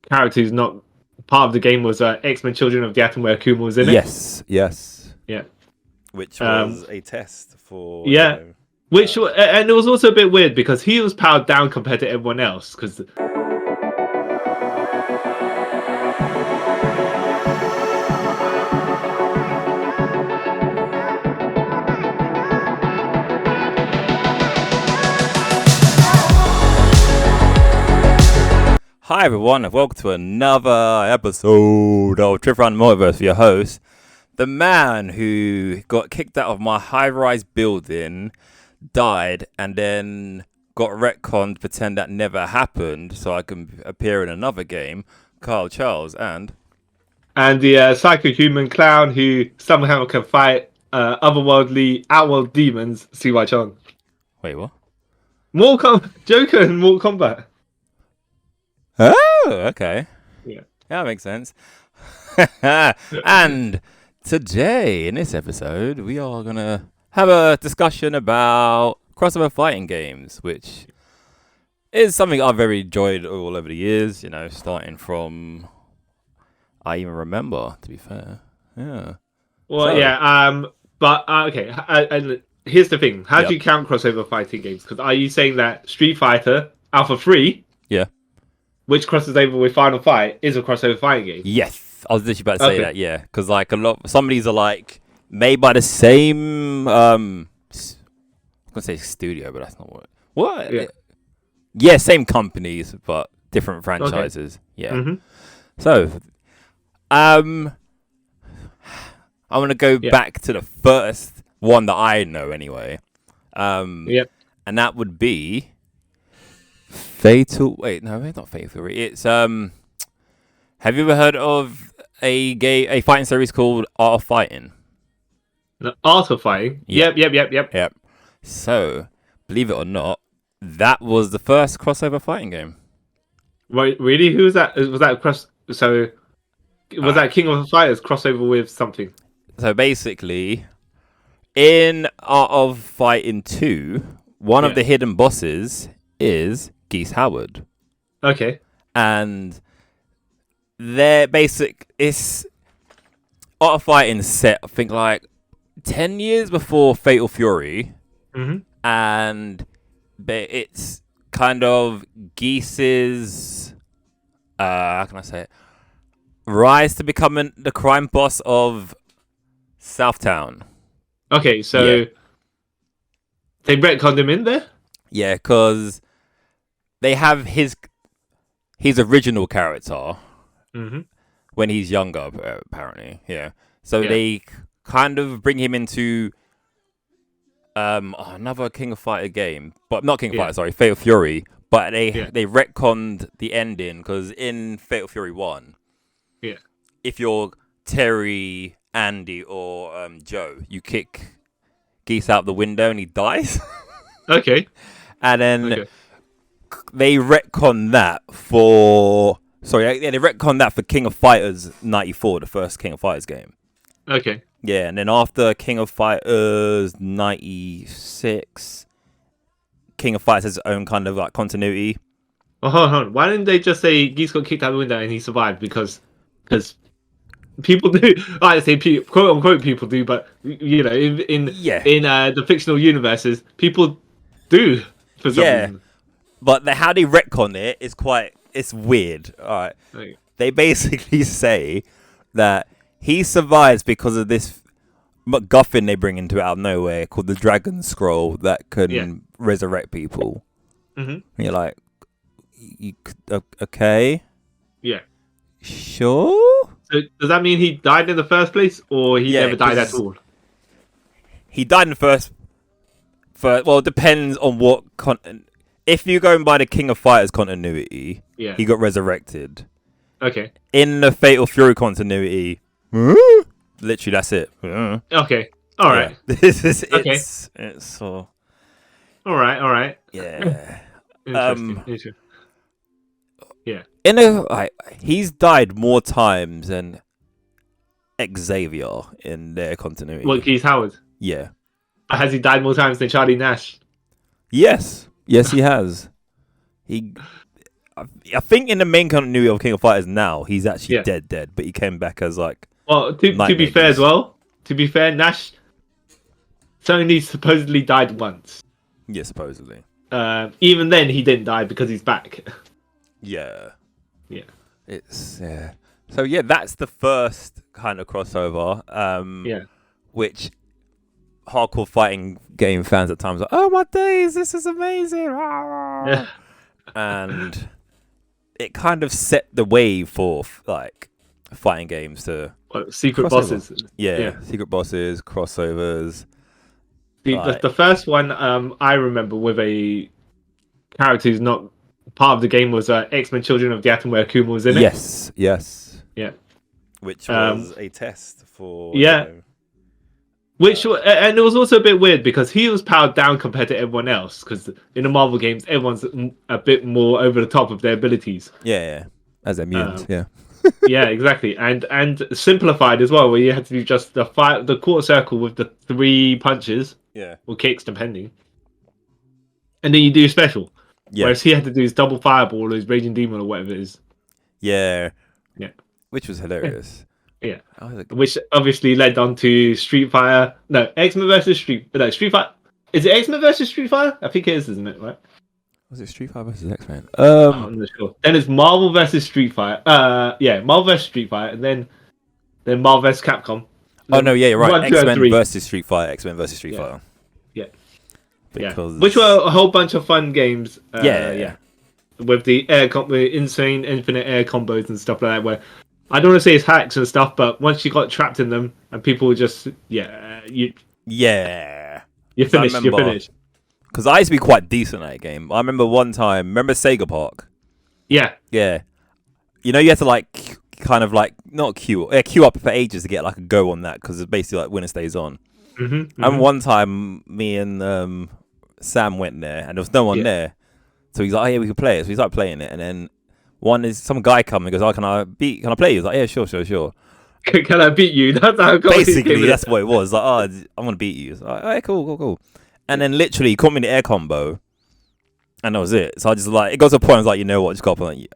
character who's not part of the game was X-Men Children of the Atom, where Akuma was in it. Yes. Yeah. Which was a test for... Yeah. And it was also a bit weird because he was powered down compared to everyone else. Because... Hi everyone, and welcome to another episode of Trip Around the Multiverse with your host, the man who got kicked out of my high-rise building, died, and then got retconned to pretend that never happened so I can appear in another game, Carl Charles, and the psycho-human clown who somehow can fight otherworldly, outworld demons, CY Chong. Wait, what? Joker in Mortal Kombat. Oh, okay. Yeah. That makes sense. And today, in this episode, we are going to have a discussion about crossover fighting games, which is something I've very enjoyed all over the years, you know, starting from... I even remember, to be fair. Yeah. Well, okay. Here's the thing. How do you count crossover fighting games? Because are you saying that Street Fighter Alpha 3... Yeah. Which crosses over with Final Fight is a crossover fighting game. Yes, I was literally about to say that. Yeah, because like some of these are like made by the same. I'm gonna say studio, but that's not what. Yeah, same companies, but different franchises. Okay. Yeah. Mm-hmm. So, I want to go back to the first one that I know anyway. And that would be. Fatal. Wait, no, it's not Fatal. It's Have you ever heard of a fighting series called Art of Fighting? The Art of Fighting. Yep. So, believe it or not, that was the first crossover fighting game. Wait, really? Who was that? Was that that King of the Fighters crossover with something? So basically, in Art of Fighting 2, one of the hidden bosses is Geese Howard. Okay. And their it's Art of Fighting set, I think, like 10 years before Fatal Fury. Mm-hmm. And it's kind of Geese's, how can I say it? Rise to becoming the crime boss of Southtown. Okay, so they retconned him in there? Yeah, because they have his original character when he's younger, apparently. Yeah. So they kind of bring him into another King of Fighter game, but not King of Fighter, sorry, Fatal Fury. But they retconned the ending because in Fatal Fury 1, if you're Terry, Andy, or Joe, you kick Geese out the window and he dies. Okay. And then they retcon that for... Sorry, they retcon that for King of Fighters 94, the first King of Fighters game. Okay. Yeah, and then after King of Fighters 96, King of Fighters has its own kind of like continuity. Oh, hold on. Why didn't they just say Geese got kicked out the window and he survived? Because people do, I say quote unquote people do, but you know, in the fictional universes, people do for some reason. But how they retcon it's weird. All right. Okay. They basically say that he survives because of this MacGuffin they bring into it out of nowhere called the Dragon Scroll that can resurrect people. Mm-hmm. And you're like, okay? Yeah. Sure? So does that mean he died in the first place, or he never died at all? He died in the first. Well, it depends on what if you're going by the King of Fighters continuity, he got resurrected. Okay. In the Fatal Fury continuity, literally that's it. Okay. All right. This is it's so. All right. Yeah. Interesting. Yeah. He's died more times than Xavier in their continuity. What, Geese Howard? Yeah. Has he died more times than Charlie Nash? Yes, he has. I think in the main continuity of King of Fighters now, he's actually dead, but he came back as like. Well, to be fair as well, Nash only supposedly died once. Yeah, supposedly. Even then, he didn't die because he's back. Yeah. Yeah. So yeah, that's the first kind of crossover. Which hardcore fighting game fans at times are, oh my days, this is amazing. Yeah. And it kind of set the way for like fighting games to secret crossover. Bosses. Yeah, secret bosses, crossovers. The first one I remember with a character who's not part of the game was X-Men Children of the Atom, where Akuma was in it. Yes. Yeah. Which was a test for... Which and it was also a bit weird because he was powered down compared to everyone else, because in the Marvel games, everyone's a bit more over the top of their abilities. Yeah. As they're mutants, Yeah, exactly. And simplified as well, where you had to do just the quarter circle with the 3 punches. Yeah. Or kicks, depending. And then you do special. Yeah. Whereas he had to do his double fireball or his raging demon or whatever it is. Yeah. Which was hilarious. Yeah. Which obviously led on to Street Fighter. No, X-Men versus Street Fighter. Is it X-Men versus Street Fighter? I think it is, isn't it? Right? Was it Street Fighter versus X-Men? I'm not sure. Then it's Marvel versus Street Fighter. Marvel versus Street Fighter, and then Marvel versus Capcom. Oh no, yeah, you're right. X-Men versus Street Fighter. X-Men versus Street Fighter. Because... Which were a whole bunch of fun games. With the insane infinite air combos and stuff like that. Where I don't want to say it's hacks and stuff, but once you got trapped in them and people were just you're finished. You're finished. Because I used to be quite decent at that game. I remember one time. Remember Sega Park? Yeah. You know, you had to like kind of like not queue up for ages to get like a go on that, because it's basically like winner stays on. And one time, me and Sam went there, and there was no one there. So he's like, "Oh yeah, we can play it." So we started playing it, and then some guy come and goes, "Oh, can I play you?" He's like, "Yeah, sure." Can I beat you? That's how basically that's what it was. Like, "Oh, I'm gonna beat you." So like, "Alright, cool." And then literally he caught me in the air combo, and that was it. So I just like, it got to a point I was like, you know what, just go up and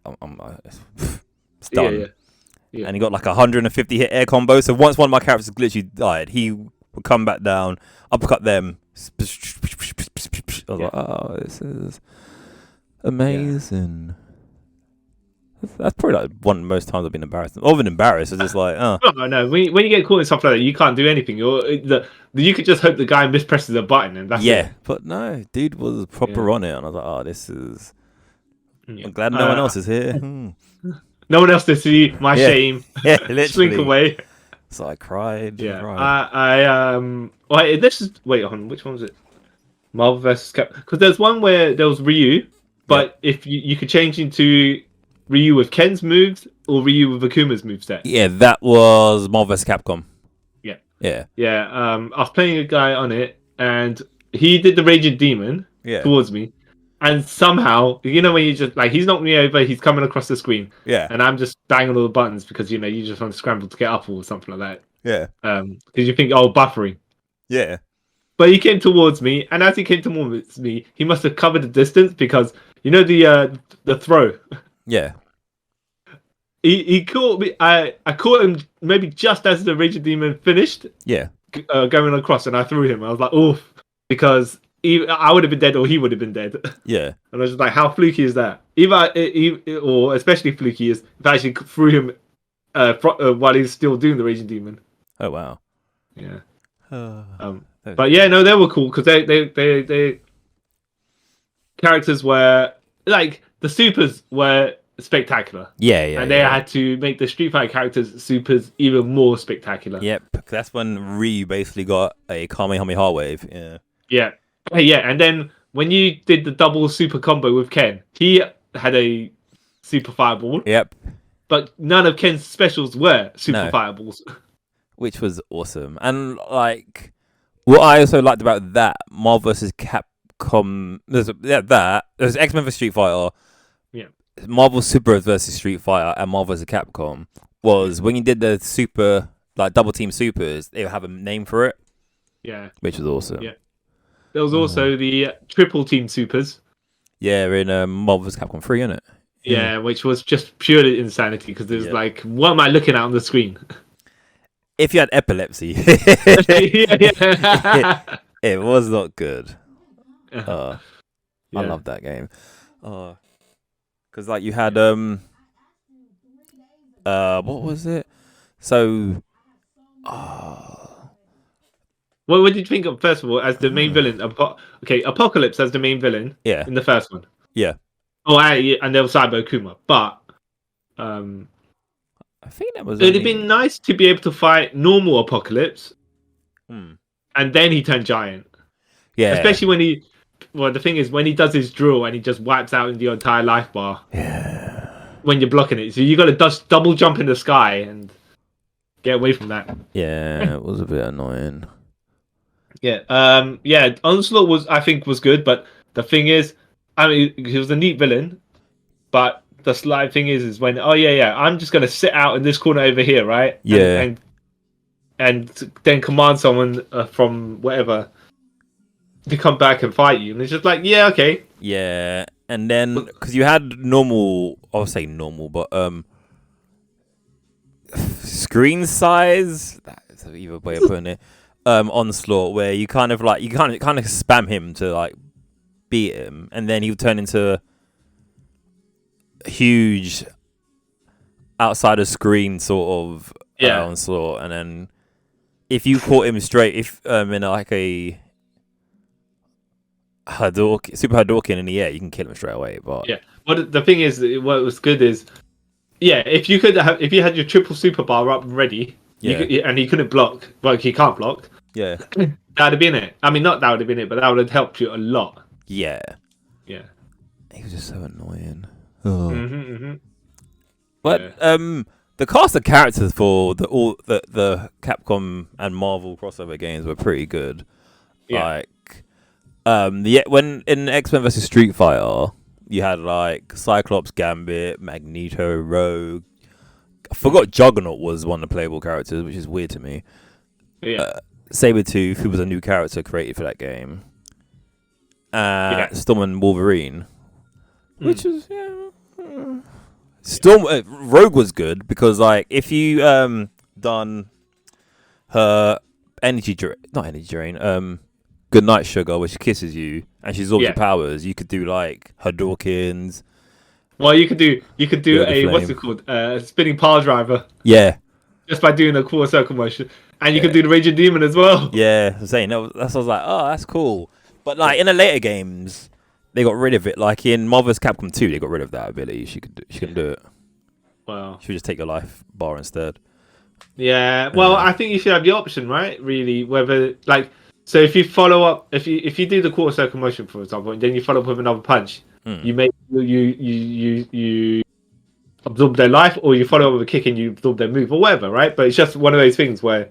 it's done. Yeah. And he got like 150 hit air combo. So once one of my characters literally died, he would come back down, uppercut them. I was like, oh, this is amazing. That's probably like one of the most times I've been embarrassed. Other than embarrassed, it's just like, oh. No. When you get caught in stuff like that, you can't do anything. You could just hope the guy mispresses a button and that's it. But no, dude was proper on it, and I was like, oh, this is... I'm glad no one else is here. No one else to see my shame. Yeah, literally. Slink away. So I cried. Wait on, which one was it? Marvel vs. Capcom. Because there's one where there was Ryu, but if you could change into Ryu with Ken's moves or Ryu with Akuma's moveset. Yeah, that was Marvel vs. Capcom. Yeah. I was playing a guy on it, and he did the Raging Demon towards me, and somehow, you know, when you just like, he's knocked me over, he's coming across the screen, and I'm just banging all the buttons because you just want to scramble to get up or something like that. Because you think, buffering. But he came towards me, and as he came towards me, he must have covered the distance, because you know the throw. He caught me. I caught him maybe just as the Raging Demon finished. Going across, and I threw him. I was like, oof, because I would have been dead, or he would have been dead. And I was just like, how fluky is that? Or especially fluky is if I actually threw him while he's still doing the Raging Demon. Oh wow. But yeah, no, they were cool because they characters were like, the supers were spectacular. And they had to make the Street Fighter characters supers even more spectacular. That's when Ryu basically got a Kamehameha wave. And then when you did the double super combo with Ken, he had a super fireball. But none of Ken's specials were super fireballs. Which was awesome. And like, what I also liked about that, Marvel vs. Capcom, there's X-Men vs. Street Fighter, Marvel Super versus Street Fighter, and Marvel vs. Capcom, was when you did the super, like double team supers, they would have a name for it. Which was awesome. There was also the triple team supers. In Marvel vs. Capcom 3, isn't it? Yeah, which was just purely insanity because it was like, what am I looking at on the screen? If you had epilepsy, it was not good. I love that game. Because like you had what was it? So, what did you think of, first of all, as the main villain? Apocalypse as the main villain. Yeah. In the first one. Yeah. Oh, and there was Cyber Akuma, but I think that was. It'd have been nice to be able to fight normal Apocalypse, and then he turned giant. Yeah. Especially when he. Well, the thing is, when he does his drill and he just wipes out the entire life bar. Yeah. When you're blocking it, so you got to double jump in the sky and get away from that. Yeah, it was a bit annoying. Yeah. Yeah. Onslaught I think was good, but the thing is, I mean, he was a neat villain, but the slight thing is when I'm just gonna sit out in this corner over here, right? Yeah. And then command someone from whatever to come back and fight you, and it's just like, yeah, okay. Yeah, and then because you had normal, I'll say normal, but screen size. That's the either way of putting it. Onslaught, where you kind of spam him to like beat him, and then he'll turn into a huge outside of screen sort of onslaught, and then if you caught him straight, in like a super Hadouken in the air, you can kill him straight away. But what the thing is, what was good is, if you had your triple super bar up and ready, and he couldn't block, well, he can't block. Yeah, that would have been it. I mean, not that would have been it, but that would have helped you a lot. Yeah. He was just so annoying. Oh. But the cast of characters for the Capcom and Marvel crossover games were pretty good. Like, when in X-Men vs Street Fighter, you had like Cyclops, Gambit, Magneto, Rogue. I forgot Juggernaut was one of the playable characters, which is weird to me. Sabretooth, who was a new character created for that game. Storm and Wolverine, which was Storm. Rogue was good because like if you done her not energy drain, Good Night Sugar, where she kisses you and she absorbs your powers, you could do like Hadoukens. Well, you could do a what's it called, spinning power driver. Yeah. Just by doing a quarter circle motion, and you could do the Raging Demon as well. Yeah, I'm saying that's what I was like, oh, that's cool. But like in the later games, they got rid of it. Like in Marvel's Capcom 2, they got rid of that ability. She can do it. Wow. She would just take your life bar instead. Yeah. Well, I think you should have the option, right? Really, whether like, so if you follow up, if you do the quarter circle motion, for example, and then you follow up with another punch, you make you absorb their life, or you follow up with a kick and you absorb their move, or whatever, right? But it's just one of those things where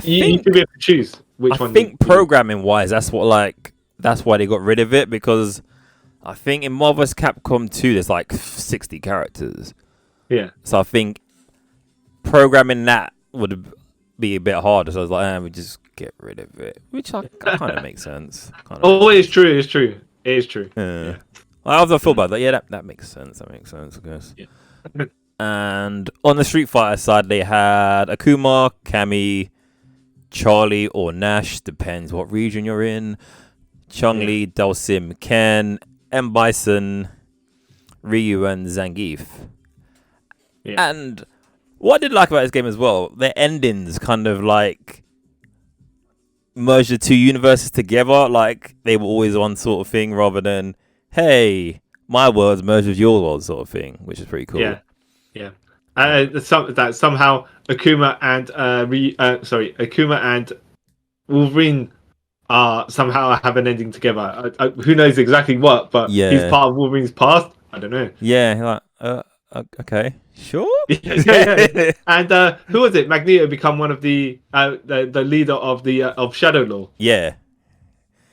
you can be able to choose which one. I think programming wise, that's why they got rid of it, because I think in Marvel's Capcom 2 there's like 60 characters. Yeah. So I think programming that would be a bit harder. So I was like, we just get rid of it, which kind of makes sense. It's true. It is true. Yeah. I've thought about that. Yeah, that makes sense. I guess. Yeah. And on the Street Fighter side, they had Akuma, Kami, Charlie, or Nash, depends what region you're in. Chun-Li, Dhalsim, Ken, M. Bison, Ryu, and Zangief. Yeah. And what I did like about this game as well, their endings kind of like merged the two universes together. Like they were always one sort of thing, rather than, hey, my world's merged with your world sort of thing, which is pretty cool. Yeah. That somehow Akuma and Wolverine somehow have an ending together. Who knows exactly what, but he's part of Wolverine's past. I don't know. Yeah, like okay, sure. Yeah. And who was it? Magneto become one of the leader of Shadow Law. Yeah.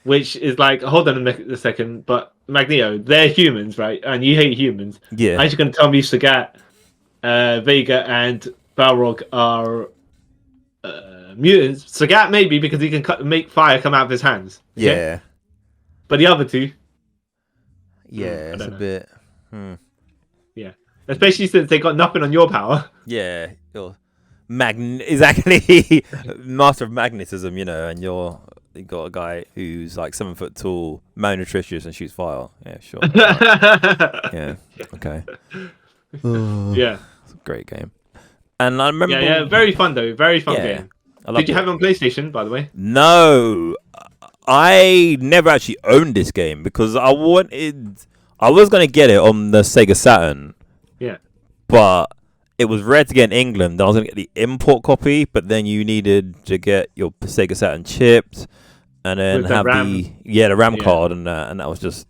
Which is like, hold on a second, but Magneto, they're humans, right? And you hate humans. Yeah. Aren't you going to tell me Sagat, Vega, and Balrog are mutants? Sagat maybe, because he can make fire come out of his hands. Okay? Yeah. But the other two? Yeah, it's a bit... Yeah, especially since they got nothing on your power. Yeah, you're exactly master of magnetism, and you got a guy who's like 7 foot tall, malnutritious, and shoots fire. Yeah, sure. Right. Yeah, okay. Yeah, It's a great game. And I remember, yeah, very fun though, very fun game. Did you have it on PlayStation, by the way? No, I never actually owned this game because I was gonna get it on the Sega Saturn. Yeah, but it was rare to get in England. I was going to get the import copy, but then you needed to get your Sega Saturn chipped and then have the RAM card, and that was just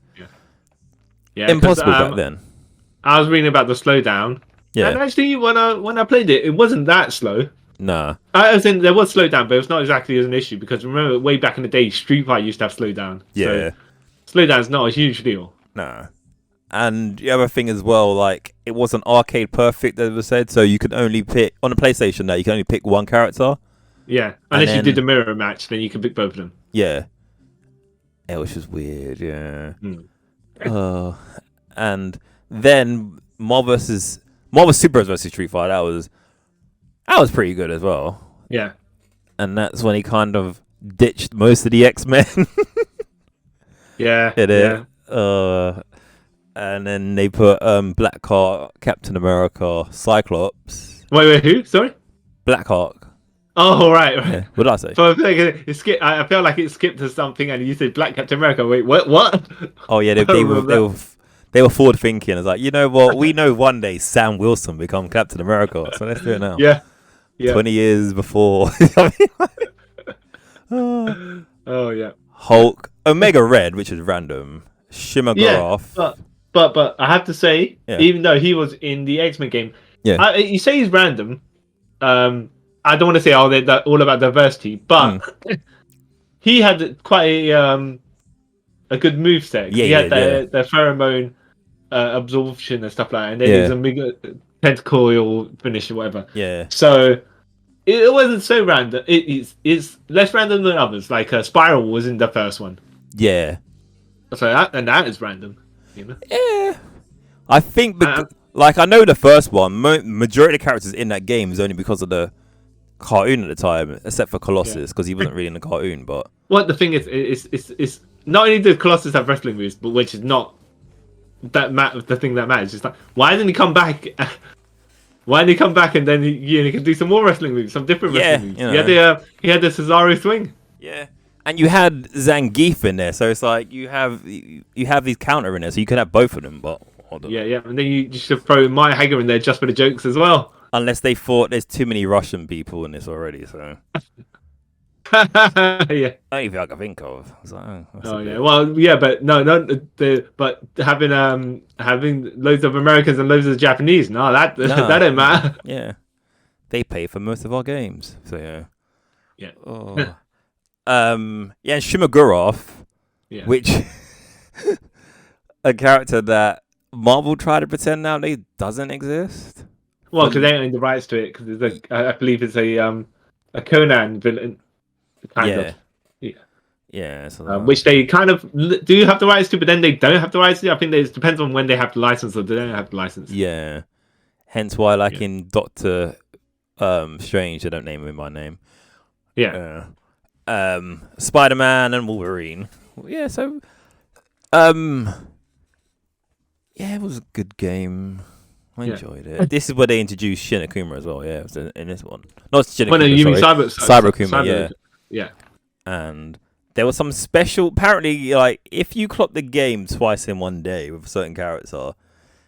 impossible back then. I was reading about the slowdown. Yeah, and actually, when I played it, it wasn't that slow. Nah. I was there was slowdown, but it was not exactly as an issue because remember, way back in the day, Street Fighter used to have slowdown. Yeah. So slowdown's not a huge deal. Nah. And the other thing as well, like, it wasn't arcade perfect, as was said, so you could only pick, on a PlayStation you can only pick one character. Yeah, unless you did the mirror match, then you can pick both of them. Yeah. It was just weird, yeah. And then Marvel Super Heroes vs. Street Fighter, that was pretty good as well. Yeah. And that's when he kind of ditched most of the X-Men. Yeah. Yeah. And then they put Blackheart, Captain America, Cyclops. Wait, who? Sorry? Blackhawk. Oh, right. Yeah. What did I say? So I felt like it skipped to something, and you said Black Captain America. Wait, what? Oh yeah, they were forward thinking. It's like, you know what? We know one day Sam Wilson become Captain America, so let's do it now. Yeah. 20 years before. Oh yeah. Hulk, Omega Red, which is random. Shimmer Garoth. Yeah, but I have to say, even though he was in the X-Men game, you say he's random. I don't want to say they're all about diversity, but he had quite a good moveset. He had the pheromone absorption and stuff like that, and then there's a mega tentacle finish or whatever. Yeah. So it wasn't so random. It's less random than others. Like Spiral was in the first one. Yeah. So that is random. You know? Yeah. I think I know the first one. Majority of the characters in that game is only because of the cartoon at the time, except for Colossus because he wasn't really in the cartoon. But the thing is, it's not only does Colossus have wrestling moves, but which is not the thing that matters. It's like, why didn't he come back? Why didn't he come back and then he can do some more wrestling moves, some different wrestling moves? You know. He had the Cesaro swing. Yeah. And you had Zangief in there, so it's like you have these counter in there, so you could have both of them. But yeah, and then you should throw Maya Hager in there just for the jokes as well. Unless they thought there's too many Russian people in this already, so yeah. Anything I can think of. I was like, well, yeah, but but having loads of Americans and loads of Japanese, that don't matter. Yeah, they pay for most of our games, so yeah. Oh. And Shimagurov, which a character that Marvel tried to pretend nowadays doesn't exist. Well, because they don't own the rights to it, because I believe it's a Conan villain, kind of. Yeah. So which they kind of do have the rights to, but then they don't have the rights to. I think it depends on when they have the license or they don't have the license. Yeah. Hence why, in Doctor Strange, they don't name him by name. Yeah. Spider-Man and Wolverine. Yeah, so it was a good game. I enjoyed it. This is where they introduced Shin Akuma as well. Yeah, it was in this one. Not Shin Akuma, you mean Cyber Akuma, yeah. And there was some special. Apparently, if you clock the game twice in one day with a certain character,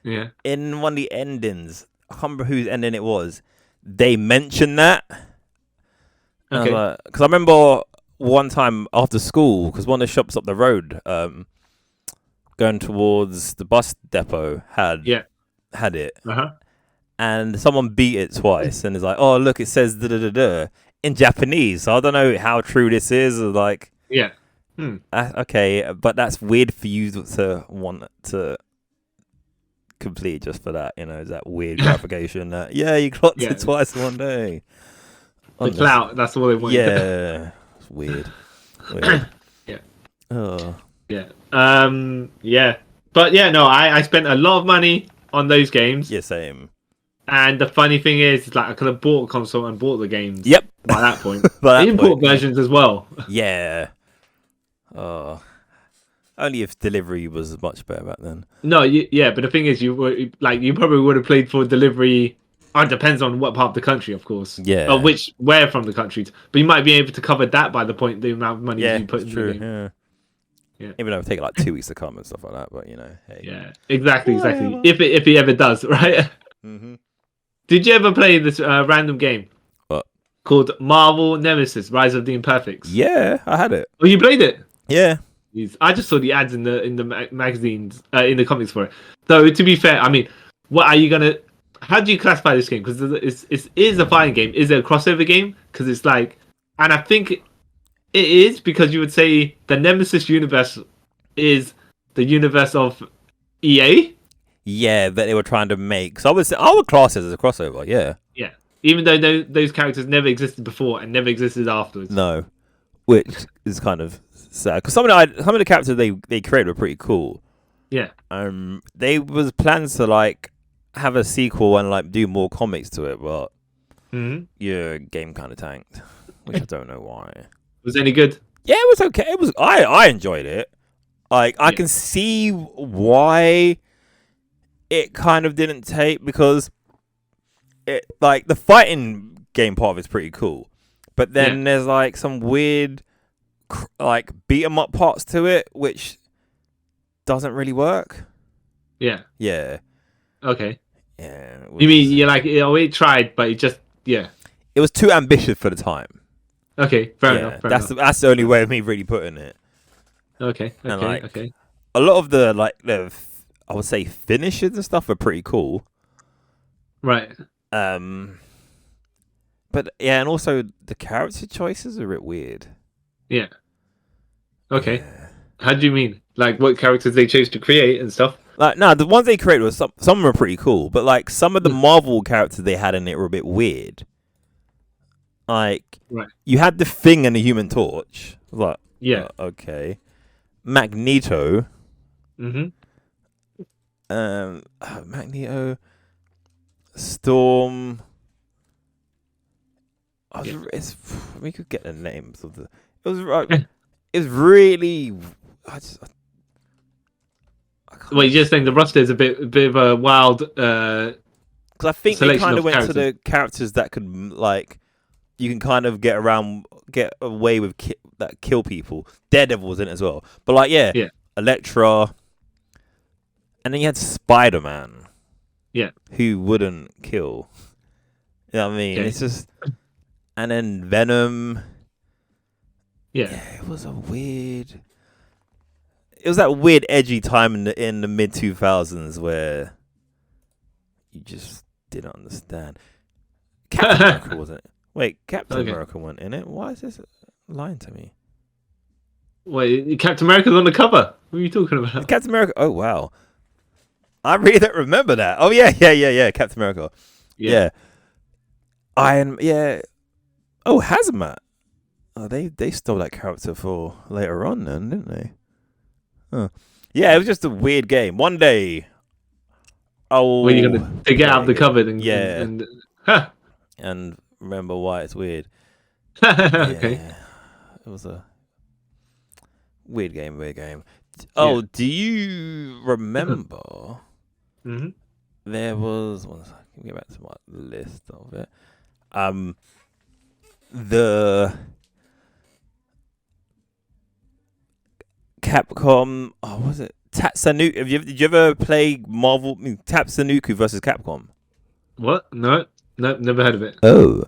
in one of the endings, I can't remember whose ending it was. They mentioned that. Okay. Because I remember one time after school, because one of the shops up the road, going towards the bus depot, had it, and someone beat it twice, and it's like, oh look, it says da da da da in Japanese. So I don't know how true this is. Or okay, but that's weird for you to want to complete just for that. Is that weird gratification that you clocked it twice in one day. The clout, that's all they want. Yeah. It's weird. Yeah. Oh. Yeah. Yeah. But yeah, no, I spent a lot of money on those games. Yeah, same. And the funny thing is like I could have bought a console and bought the games. Yep. By that point. By that import point, versions as well. Yeah. Oh. Only if delivery was much better back then. No, yeah, but the thing is, you probably would have played for delivery. It depends on what part of the country, of course. Yeah. Or where from the country. But you might be able to cover that by the point the amount of money you put in true, the game. Yeah. Even though it would take like 2 weeks to come and stuff like that, but hey. Yeah, exactly. If he ever does, right? Mm-hmm. Did you ever play this random game? What? Called Marvel Nemesis: Rise of the Imperfects. Yeah, I had it. Oh, you played it? Yeah. I just saw the ads in the magazines, in the comics for it. So to be fair, I mean, what are you gonna? How do you classify this game? Because it is a fighting game. Is it a crossover game? Because it's like, and I think it is because you would say the Nemesis universe is the universe of EA. Yeah, that they were trying to make. So I would class it as a crossover. Yeah. Yeah. Even though those characters never existed before and never existed afterwards. No, which is kind of sad because some of the characters they created were pretty cool. Yeah. They was plans to like have a sequel and like do more comics to it, but yeah, game kind of tanked, which I don't know why. Was it any good? Yeah, it was okay. It was. I enjoyed it. Like I can see why it kind of didn't take because it like the fighting game part of it's pretty cool, but then there's like some weird like beat 'em up parts to it which doesn't really work. Yeah. Okay. Yeah. You mean you're like it tried, but it just it was too ambitious for the time. Okay, fair enough. That's the only way of me really putting it. Okay. A lot of the I would say finishes and stuff are pretty cool. Right. But yeah, and also the character choices are a bit weird. Yeah. Okay. Yeah. How do you mean? Like what characters they chose to create and stuff? Like no, the ones they created was some of them are pretty cool, but like some of the Marvel characters they had in it were a bit weird. Like you had the Thing and the Human Torch. Like okay. Magneto. Magneto. Storm. We could get the names of the. It was right. It was really. Well, you're just saying the roster is a bit of a wild. Because I think they kind of went to the characters that could like, you can kind of get away with that kill people. Daredevil was in it as well, but like Elektra, and then you had Spider-Man. Yeah, who wouldn't kill? You know what I mean? It's just, and then Venom. Yeah, it was that weird edgy time in the mid 2000s where you just didn't understand. Captain America wasn't it? Wait, Captain America wasn't in it. Why is this lying to me? Wait, Captain America's on the cover. What are you talking about? Captain America. Oh wow, I really don't remember that. Oh yeah. Captain America. Yeah. Iron. Yeah. Oh, Hazmat. Oh, they stole that character for later on, then, didn't they? Huh. Yeah, it was just a weird game. One day, when you're gonna take it out of the cupboard and remember why it's weird. Okay. It was a weird game. Oh, do you remember? There was. One second, let me get back to my list of it. The Capcom. Oh, was it Tatsunoko? Did you ever play Tatsunoko versus Capcom? What? No, never heard of it. Oh,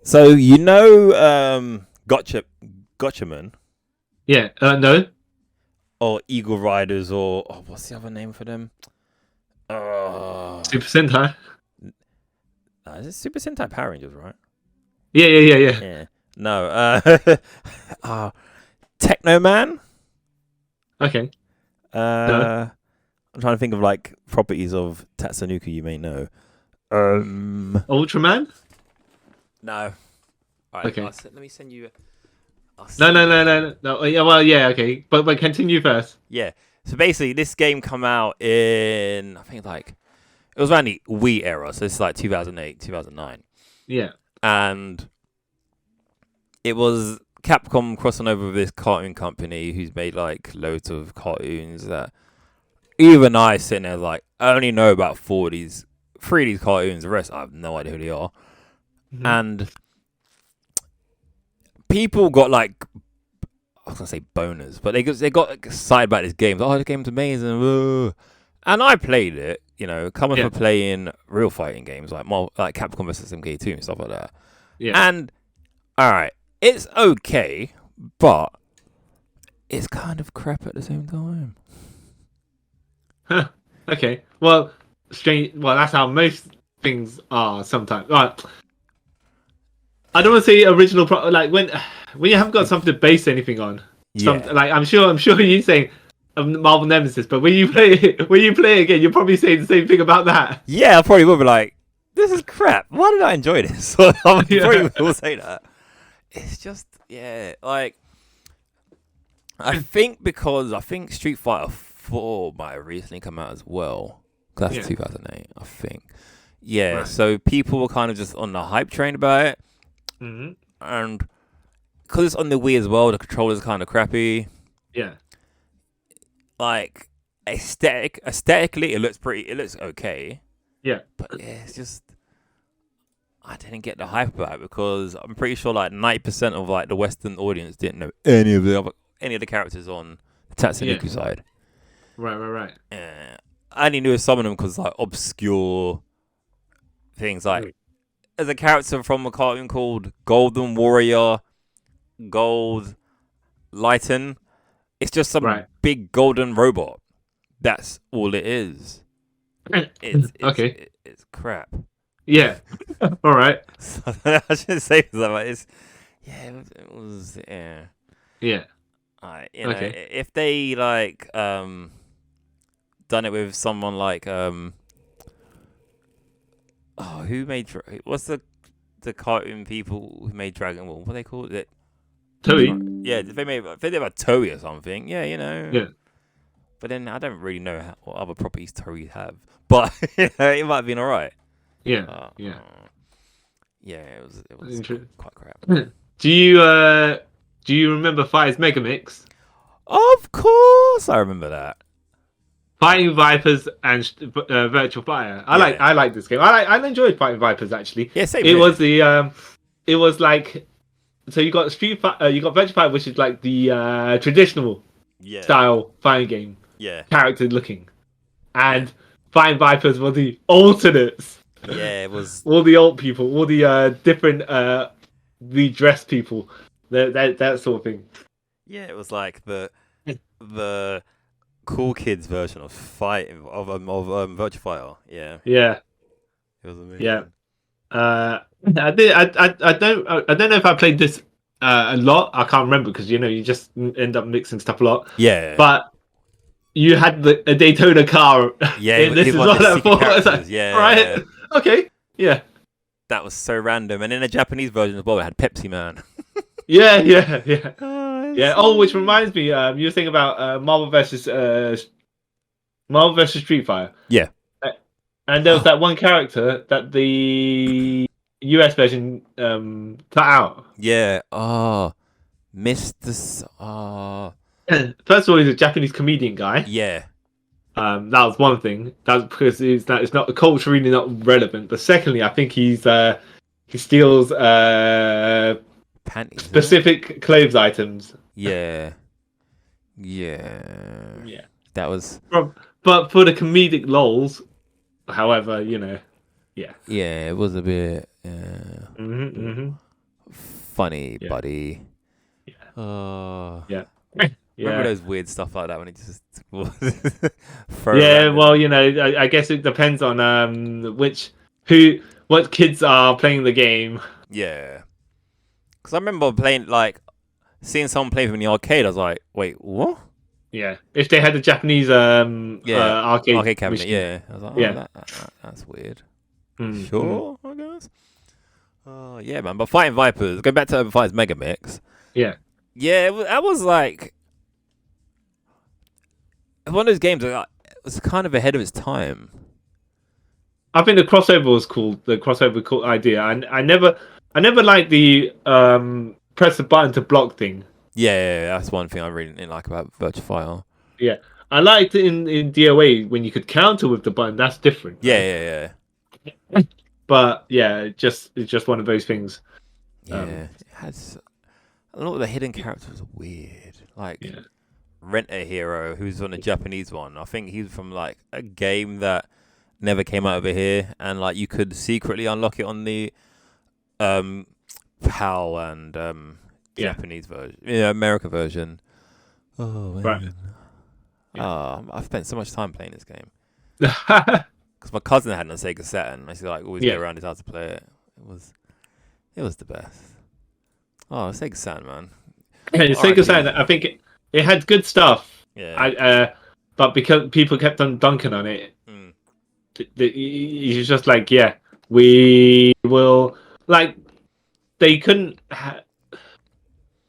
so you know, Gotchaman? Yeah. No. Or Eagle Riders, or what's the other name for them? Super Sentai. Is it Super Sentai Power Rangers, right? Yeah. No. Technoman. Okay. No. I'm trying to think of like properties of Tatsunoko you may know. Ultraman. No. All right, okay. Let me send you. No. Yeah. Well. Yeah. Okay. But continue first. Yeah. So basically, this game come out in, I think, like, it was around the Wii era. So it's like 2008, 2009. Yeah. And it was Capcom crossing over with this cartoon company who's made, like, loads of cartoons that even I sitting there, like, I only know about three of these cartoons. The rest, I have no idea who they are. Mm-hmm. And people got, like, I was gonna say boners, but they got excited about this game. Oh, the game's amazing, and I played it. You know, coming for playing real fighting games like Capcom vs MK2 and stuff like that. Yeah. And all right, it's okay, but it's kind of crap at the same time. Huh. Okay. Well, strange. Well, that's how most things are sometimes. Right. I don't want to say original, like when you haven't got something to base anything on. Like I'm sure you saying Marvel Nemesis, but when you play it again, you're probably saying the same thing about that. Yeah, I probably will be like, this is crap. Why did I enjoy this? So I probably will say that. It's just like I think Street Fighter 4 might have recently come out as well. That's 2008, I think. Yeah, right. So people were kind of just on the hype train about it. Mm-hmm. And because it's on the Wii as well, the controller's kind of crappy. Yeah. Like, aesthetically, it looks okay. Yeah. But it's just, I didn't get the hype about it because I'm pretty sure like 90% of like the Western audience didn't know any of the characters on the Tatsunoko side. Right. I only knew some of them because like obscure things like there's a character from a cartoon called Golden Warrior Gold Lighten. It's just some big golden robot. That's all it is. It's okay. It's crap. Yeah. All right. So, I shouldn't say that. It was. Yeah. You know, if they like done it with someone like who made what's the cartoon people who made Dragon Ball? What they called it? Toei. Yeah, if they did a Toei or something, you know. Yeah. But then I don't really know what other properties Toei have, but it might have been alright. Yeah. Yeah, it was quite crap. Do you remember Fire's Megamix? Of course, I remember that. Fighting Vipers and Virtual Fire. I like this game. I enjoyed Fighting Vipers actually. Yeah, same. It was it was like, so you got you got Virtual Fire, which is like the traditional style fighting game. Yeah. Character looking, and Fighting Vipers were the alternates. Yeah, it was all the old people, all the different redressed people, that sort of thing. Yeah, it was like the cool kids version of Virtua Fighter. Yeah. Yeah. It was amazing. Yeah. I don't know if I played this a lot. I can't remember because you just end up mixing stuff a lot. Yeah. But you had a Daytona car. Yeah. This is what I thought. I was like, right. Okay. Yeah. That was so random. And in the Japanese version as well, it had Pepsi Man. Yeah. Oh, which reminds me, you were thinking about Marvel versus Street Fighter. Yeah. And there was that one character that the US version cut out. Yeah. Oh, Mr. First of all, he's a Japanese comedian guy. Yeah. That was one thing. That's because it's not culturally not relevant. But secondly, I think he steals panties, specific clothes items. Yeah. That was. But for the comedic lols, however, yeah. Yeah, it was a bit funny, Yeah. buddy. Yeah. Yeah. Remember those weird stuff like that when it just well, I guess it depends on what kids are playing the game. Yeah. Because I remember seeing someone play in the arcade. I was like, wait, what? Yeah. If they had a Japanese arcade cabinet, machine. yeah. I was like, that's weird. Sure, I guess. Yeah, man. But Fighting Vipers, going back to Fighter's Megamix. Yeah. Yeah, that was like. one of those games that was kind of ahead of its time. I think the crossover was cool. The crossover cool idea. I never liked the press the button to block thing. Yeah, that's one thing I really didn't like about Virtua Fighter. Yeah, I liked it in DOA when you could counter with the button. That's different. Right? Yeah. But yeah, it's just one of those things. Yeah, it has a lot of the hidden characters are weird. Like Yeah. Rent a Hero, who's on a Japanese one. I think he's from like a game that never came out over here, and like you could secretly unlock it on the PAL and Japanese version, America version. Oh man. Right. Yeah. I've spent so much time playing this game because my cousin had it on Sega Saturn. I used to like always go around his house to play it. It was the best. Oh, Sega Saturn, man. Yeah, Sega Saturn. I think it had good stuff. Yeah. But because people kept on dunking on it, he's just like, yeah, we will. Like, they couldn't.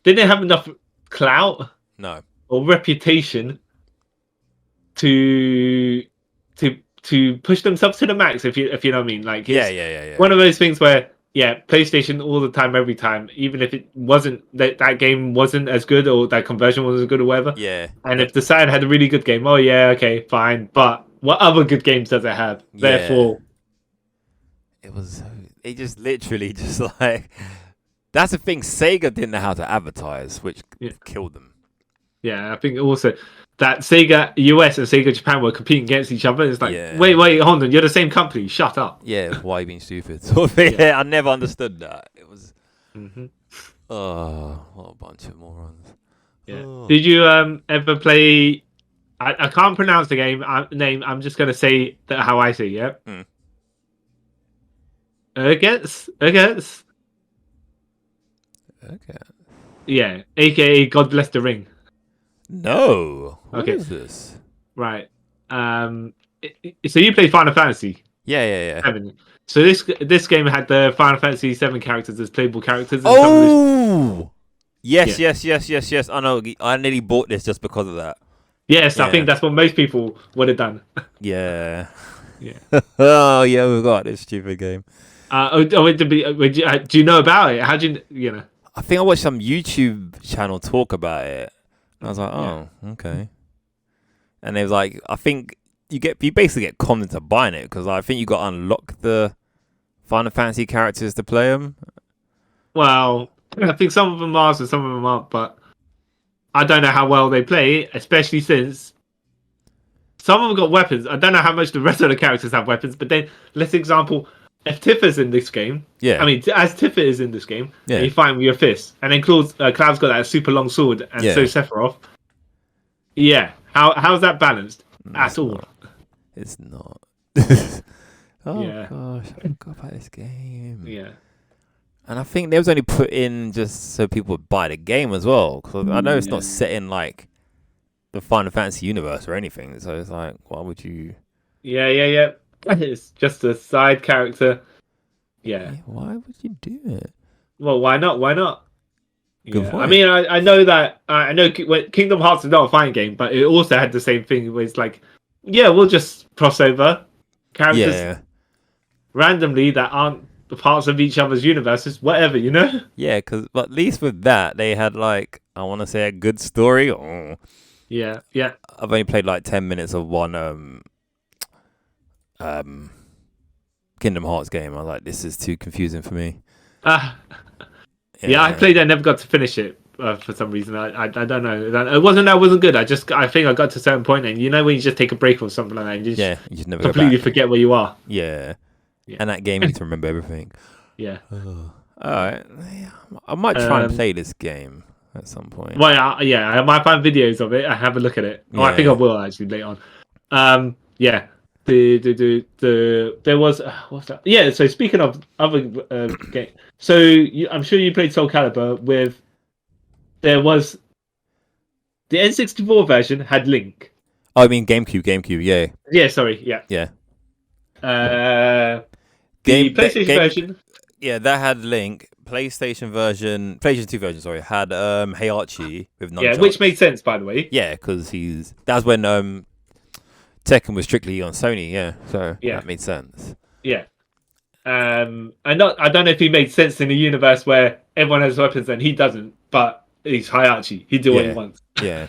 Didn't have enough clout. No. Or reputation to push themselves to the max, if you know what I mean. Like, yeah. One of those things where PlayStation all the time, every time, even if it wasn't that game wasn't as good or that conversion wasn't as good or whatever. Yeah. And if the side had a really good game, okay, fine. But what other good games does it have? Yeah. Therefore, it just literally just like that's the thing. Sega didn't know how to advertise, which killed them. Yeah, I think also that Sega US and Sega Japan were competing against each other. It's like, wait, hold on, you're the same company. Shut up. Yeah, why are you being stupid? I never understood that. It was, oh, what a bunch of morons. Yeah. Oh. Did you ever play? I can't pronounce the game name. I'm just gonna say that how I say. Yeah. Against. Okay. Yeah, aka God Bless the Ring. No. What is this? Right. So you play Final Fantasy? Yeah. 7. So this game had the Final Fantasy 7 characters as playable characters. And yes. I know. I nearly bought this just because of that. Yes, I think that's what most people would have done. Yeah. Oh yeah, we've got this stupid game. Do you know about it? How do you know? I think I watched some YouTube channel talk about it. I was like, oh, okay. And it was like, I think you basically get conned into buying it because I think you got to unlock the Final Fantasy characters to play them. Well, I think some of them are, so some of them aren't, but I don't know how well they play, especially since some of them got weapons. I don't know how much the rest of the characters have weapons, but then, let's example, if Tifa's in this game, as Tifa is in this game, you fight with your fist, and then Cloud's got that super long sword, and so Sephiroth. Yeah, how's that balanced? At all? It's not. Gosh, I forgot about this game. Yeah, and I think they was only put in just so people would buy the game as well. Because I know it's not set in like the Final Fantasy universe or anything, so it's like, why would you? Yeah. It's just a side character. Yeah. Why would you do it? Well, why not? Good point. I mean, I know that I know Kingdom Hearts is not a fighting game, but it also had the same thing where it's like, we'll just cross over characters randomly that aren't the parts of each other's universes, whatever, you know? Yeah, because at least with that, they had like, I want to say a good story. Oh. Yeah. I've only played like 10 minutes of one Kingdom Hearts game. I was like, this is too confusing for me. I played it. I never got to finish it for some reason. I don't know. It wasn't that it wasn't good. I think I got to a certain point, and you know when you just take a break or something like that, and you just never completely forget where you are. Yeah. And that game, you need to remember everything. Yeah. All right. I might try and play this game at some point. Well, I might find videos of it. I have a look at it. I think I will actually later on. There was what's that? Yeah. So speaking of other games, so I'm sure you played Soul Calibur with. There was the N64 version had Link. Oh, I mean GameCube. Yeah. Yeah. Sorry. Yeah. Yeah. The PlayStation version. Yeah, that had Link. PlayStation 2 version, had Heihachi with nunchucks. Yeah, which made sense, by the way. Yeah, because that's when Tekken was strictly on Sony, so Yeah. that made sense. Yeah. I don't know if he made sense in a universe where everyone has weapons and he doesn't, but he's Hayachi. He do what he wants. Yeah.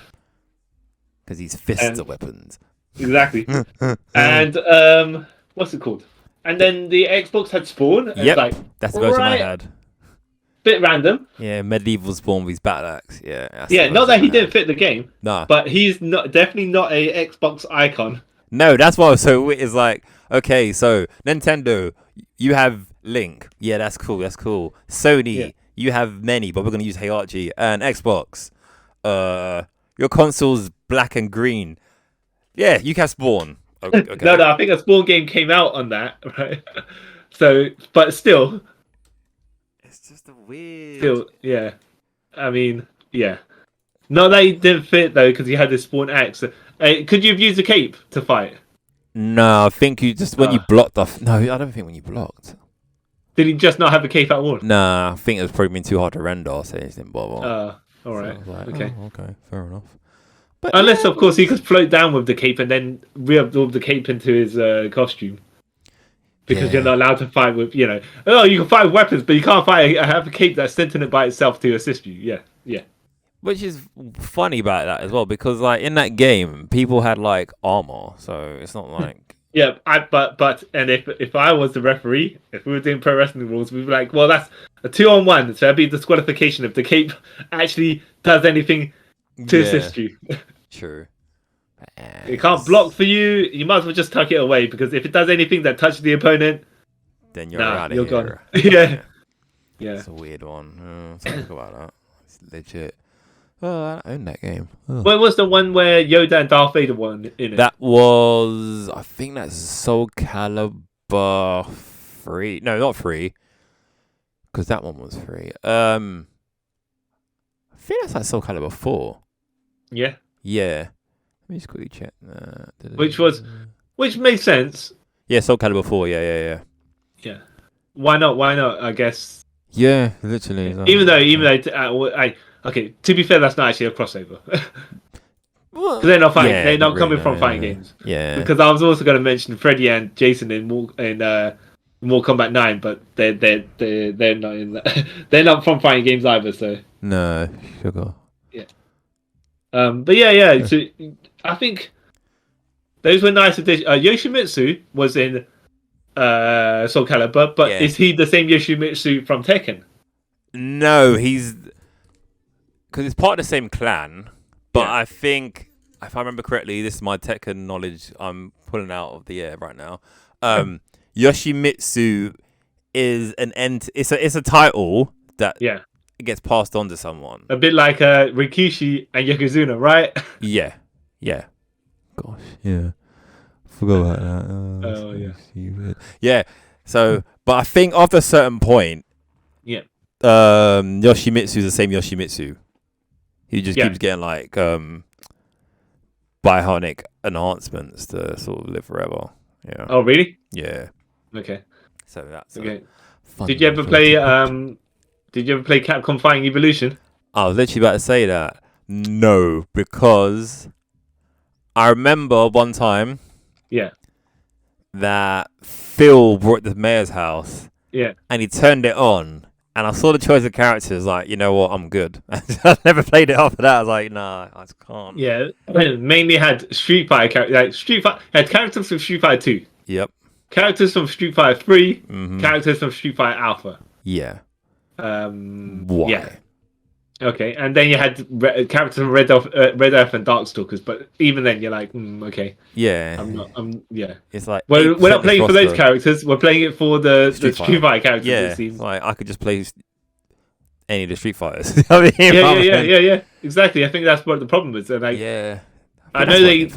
Because he's fists of weapons. Exactly. And what's it called? And then the Xbox had Spawn. Yep, like, that's the version I had. Bit random. Yeah, medieval Spawn with his battle axe. Yeah. Not that he didn't fit the game. Nah. But he's definitely not a Xbox icon. No, that's what was so weird. Is like, okay, so Nintendo, you have Link. Yeah, that's cool. Sony, you have many, but we're gonna use Heihachi. And Xbox, your console's black and green. Yeah, you can have Spawn. Okay. No, I think a Spawn game came out on that, right? So, but still, it's just a weird. Still, yeah. I mean, yeah. Not that he didn't fit though, because he had this Spawn axe. Could you have used a cape to fight? No, I think you just when you blocked off. No, I don't think when you blocked. Did he just not have a cape at all? Nah, I think it was probably been too hard to render, so he didn't bother. All right. So like, okay. Okay, fair enough. But unless, of course, he could float down with the cape and then reabsorb the cape into his costume. Because you're not allowed to fight with, you can fight with weapons, but you can't have a cape that's sentient by itself to assist you. Yeah. Which is funny about that as well, because like in that game, people had like armor, so it's not like. Yeah, and if I was the referee, if we were doing pro wrestling rules, we'd be like, well, that's a 2-on-1, so that'd be disqualification if the cape actually does anything to assist you. True. It can't block for you. You might as well just tuck it away, because if it does anything that touches the opponent, then you're out of here. Gone. Yeah. It's a weird one. Think about that. It's legit. Oh, I own that game. Oh. What was the one where Yoda and Darth Vader won in it? That was, I think that's Soul Calibur 3. No, not 3. Because that one was 3. I think that's like Soul Calibur 4. Yeah. Yeah. Let me just quickly check. Which made sense. Yeah, Soul Calibur 4. Yeah. Why not? I guess. Yeah, literally. Even though, okay, to be fair, that's not actually a crossover. Because they're not fighting. They're not coming from fighting games. Yeah. Because I was also going to mention Freddy and Jason in Mortal Kombat 9, but they're not in that. They're not from fighting games either. So. No, sugar. Yeah. But yeah. So I think those were nice additions. Yoshimitsu was in Soul Calibur, but is he the same Yoshimitsu from Tekken? No, he's because it's part of the same clan. But I think, if I remember correctly, this is my Tekken knowledge I'm pulling out of the air right now. Yoshimitsu is it's a title that gets passed on to someone. A bit like Rikishi and Yokozuna, right? Yeah. Gosh, yeah. Forgot about that. Yeah. So, but I think after a certain point, Yoshimitsu is the same Yoshimitsu. He just keeps getting like bionic enhancements to sort of live forever. Yeah. Oh, really? Yeah. Okay. So that's okay. Did you ever play Capcom Fighting Evolution? I was literally about to say that. No, because I remember one time. Yeah. That Phil brought the mayor's house. Yeah. And he turned it on. And I saw the choice of characters, like, you know what, I'm good. I never played it after that. I was like, nah, I just can't. Yeah, mainly had Street Fighter characters. Like Street Fighter had characters from Street Fighter 2. Yep. Characters from Street Fighter 3. Mm-hmm. Characters from Street Fighter Alpha. Yeah. Why? Yeah. Okay, and then you had characters from Red Earth and Darkstalkers, but even then you're like, okay. Yeah. Yeah. It's like we're not playing for those characters. We're playing it for the Street Fighter characters. Yeah. It seems. Like I could just play any of the Street Fighters. Yeah. Exactly. I think that's what the problem is. And I know they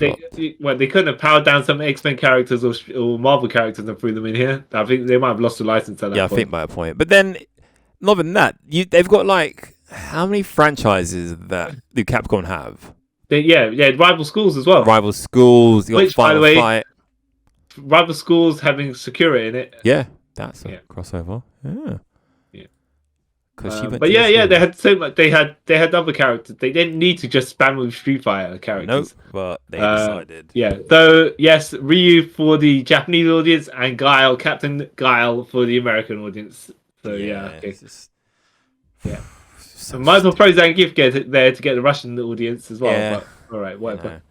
couldn't have powered down some X-Men characters or Marvel characters and threw them in here. I think they might have lost the license at that point. Yeah, I think by a point. But then, not even that, they've got like. How many franchises that do Capcom have? Rival Schools as well. Rival Schools, you got which, by the way, Fight. Rival Schools having Sakura in it. Yeah, that's a crossover. Yeah. But yeah, they had so much. They had other characters. They didn't need to just spam with Street Fighter characters. Nope, but they decided. Yeah. So yes, Ryu for the Japanese audience and Guile, Captain Guile for the American audience. So yeah, okay. Yeah. So might as well throw Zangief there to get the Russian audience as well. Yeah. But all right, whatever.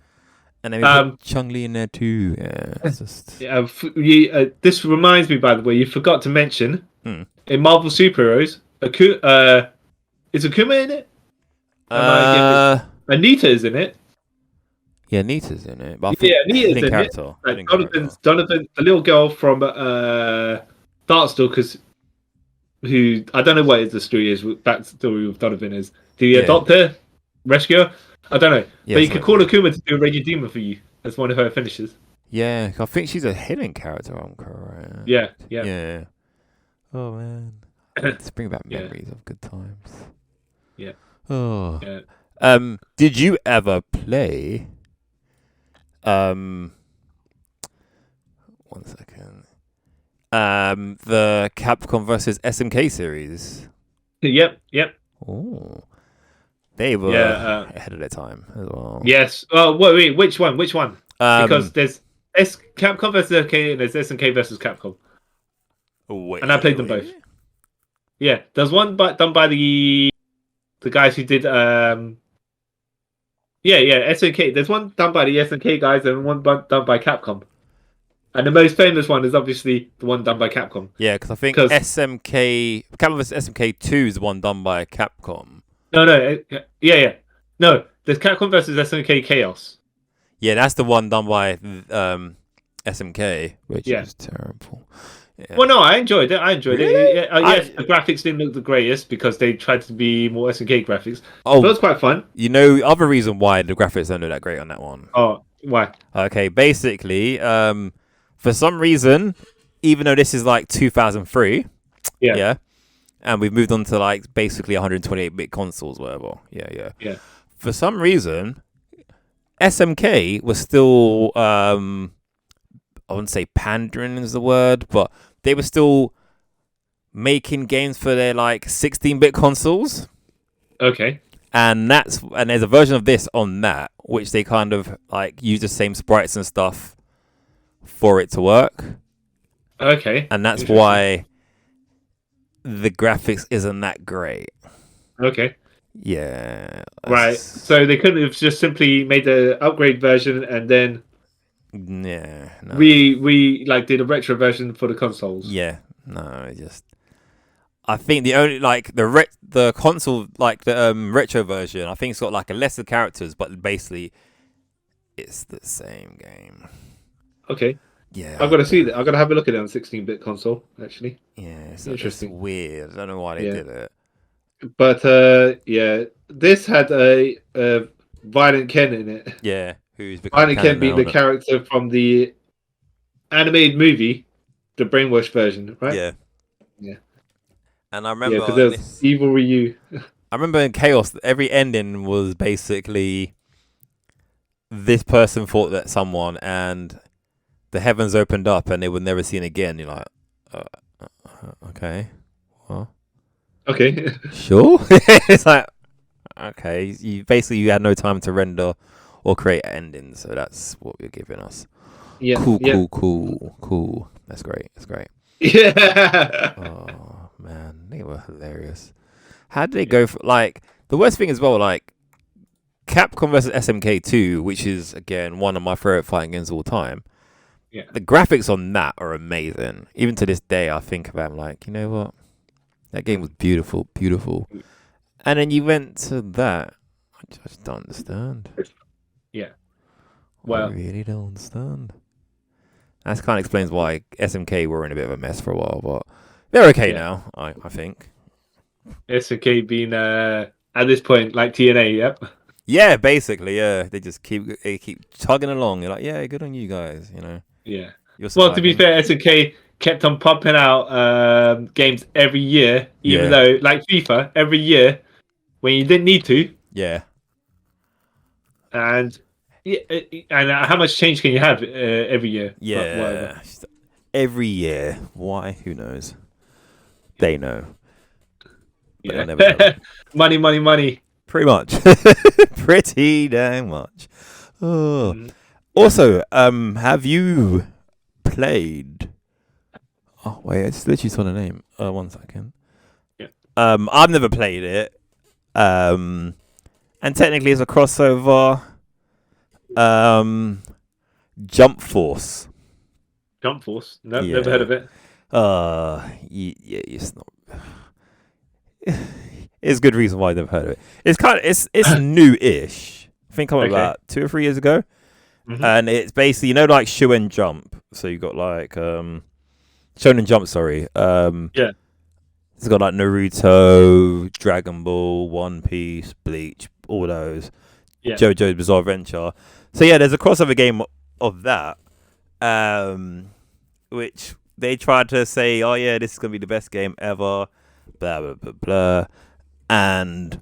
And then we put Chun-Li in there too. Yeah, it's just... this reminds me, by the way, you forgot to mention in Marvel Superheroes, is Akuma in it? Anita is in it. Yeah, Nita's in it. But I think Nita's in character. it. Jonathan, the little girl from Darkstalkers, who I don't know what the story is. Backstory with Donovan is. Do you adopt her, rescue her? I don't know. Yeah, but you could call Akuma to do a Raging Demon for you as one of her finishes. Yeah, I think she's a hidden character. I'm correct. Yeah. Oh man, let's bring back memories of good times. Yeah. Oh. Yeah. Did you ever play? 1 second. The Capcom versus SNK series. Yep. Oh. They were ahead of their time as well. Yes. Oh, wait. Which one? Because there's Capcom versus SNK and there's SNK versus Capcom. Wait, and I played them both. Yeah, there's one done by the guys who did SNK. There's one done by the SNK guys and one done by Capcom. And the most famous one is obviously the one done by Capcom. Yeah, because I think Capcom vs SNK 2 is the one done by Capcom. No, no, there's Capcom versus SNK Chaos. Yeah, that's the one done by SNK, which is terrible. Yeah. Well, no, I enjoyed it. Really? Yes, the graphics didn't look the greatest because they tried to be more SNK graphics. Oh, but it was quite fun. You know, the other reason why the graphics don't look that great on that one. Oh, why? Okay, basically, for some reason, even though this is like 2003, and we've moved on to like basically 128-bit consoles, whatever. Yeah. For some reason, SMK was still, I wouldn't say pandering is the word, but they were still making games for their like 16-bit consoles. Okay. And there's a version of this on that, which they kind of like use the same sprites and stuff for it to work. Okay. And that's why the graphics isn't that great. Okay. Yeah. Right. So they could have just simply made the upgrade version and then we like did a retro version for the consoles. Yeah. No, I think the only like the console like the retro version, I think it's got like a lesser characters, but basically it's the same game. Okay. Yeah. I've got to see that. I've got to have a look at it on 16-bit console, actually. Yeah, it's interesting. It's weird. I don't know why they did it. But this had a Violent Ken in it. Yeah, who's Violent Ken being the character from the animated movie, the brainwash version, right? Yeah. And I remember because there's Evil Ryu. I remember in Chaos, every ending was basically this person fought that someone, and the heavens opened up, and they were never seen again. You're like, okay, well, okay, sure. It's like, okay, you had no time to render or create endings, so that's what you're giving us. Yeah, cool. That's great. Yeah. Oh man, they were hilarious. How did they go for like the worst thing as well? Like Capcom versus SMK 2, which is again one of my favorite fighting games of all time. Yeah, the graphics on that are amazing. Even to this day, I think about it, like, you know what? That game was beautiful. And then you went to that. I just don't understand. Yeah. Well, I really don't understand. That kind of explains why SMK were in a bit of a mess for a while, but they're okay now, I think. SMK being at this point like TNA, yep. Yeah, basically, yeah. They just keep tugging along. You're like, yeah, good on you guys, you know. Yeah. Well, to be fair, SNK kept on pumping out games every year, even though, like FIFA, every year when you didn't need to. Yeah. And how much change can you have every year? Yeah. Every year. Why? Who knows? They know. but it'll never tell. Money, money, money. Pretty much. Pretty dang much. Oh. Mm. Also, have you played? Oh wait, I just literally saw the name. 1 second. Yeah. I've never played it. And technically it's a crossover. Jump Force. Jump Force. No, Yeah. never heard of it. Yeah, it's not. It's good reason why I've never heard of it. It's new-ish. I think I'm about 2 or 3 years ago, and it's basically like Shonen Jump. So you got like Shonen Jump. Sorry. Yeah. It's got like Naruto, Dragon Ball, One Piece, Bleach, all those. Yeah. JoJo's Bizarre Adventure. So yeah, there's a crossover game of that, which they tried to say, oh yeah, this is gonna be the best game ever, blah blah blah blah, and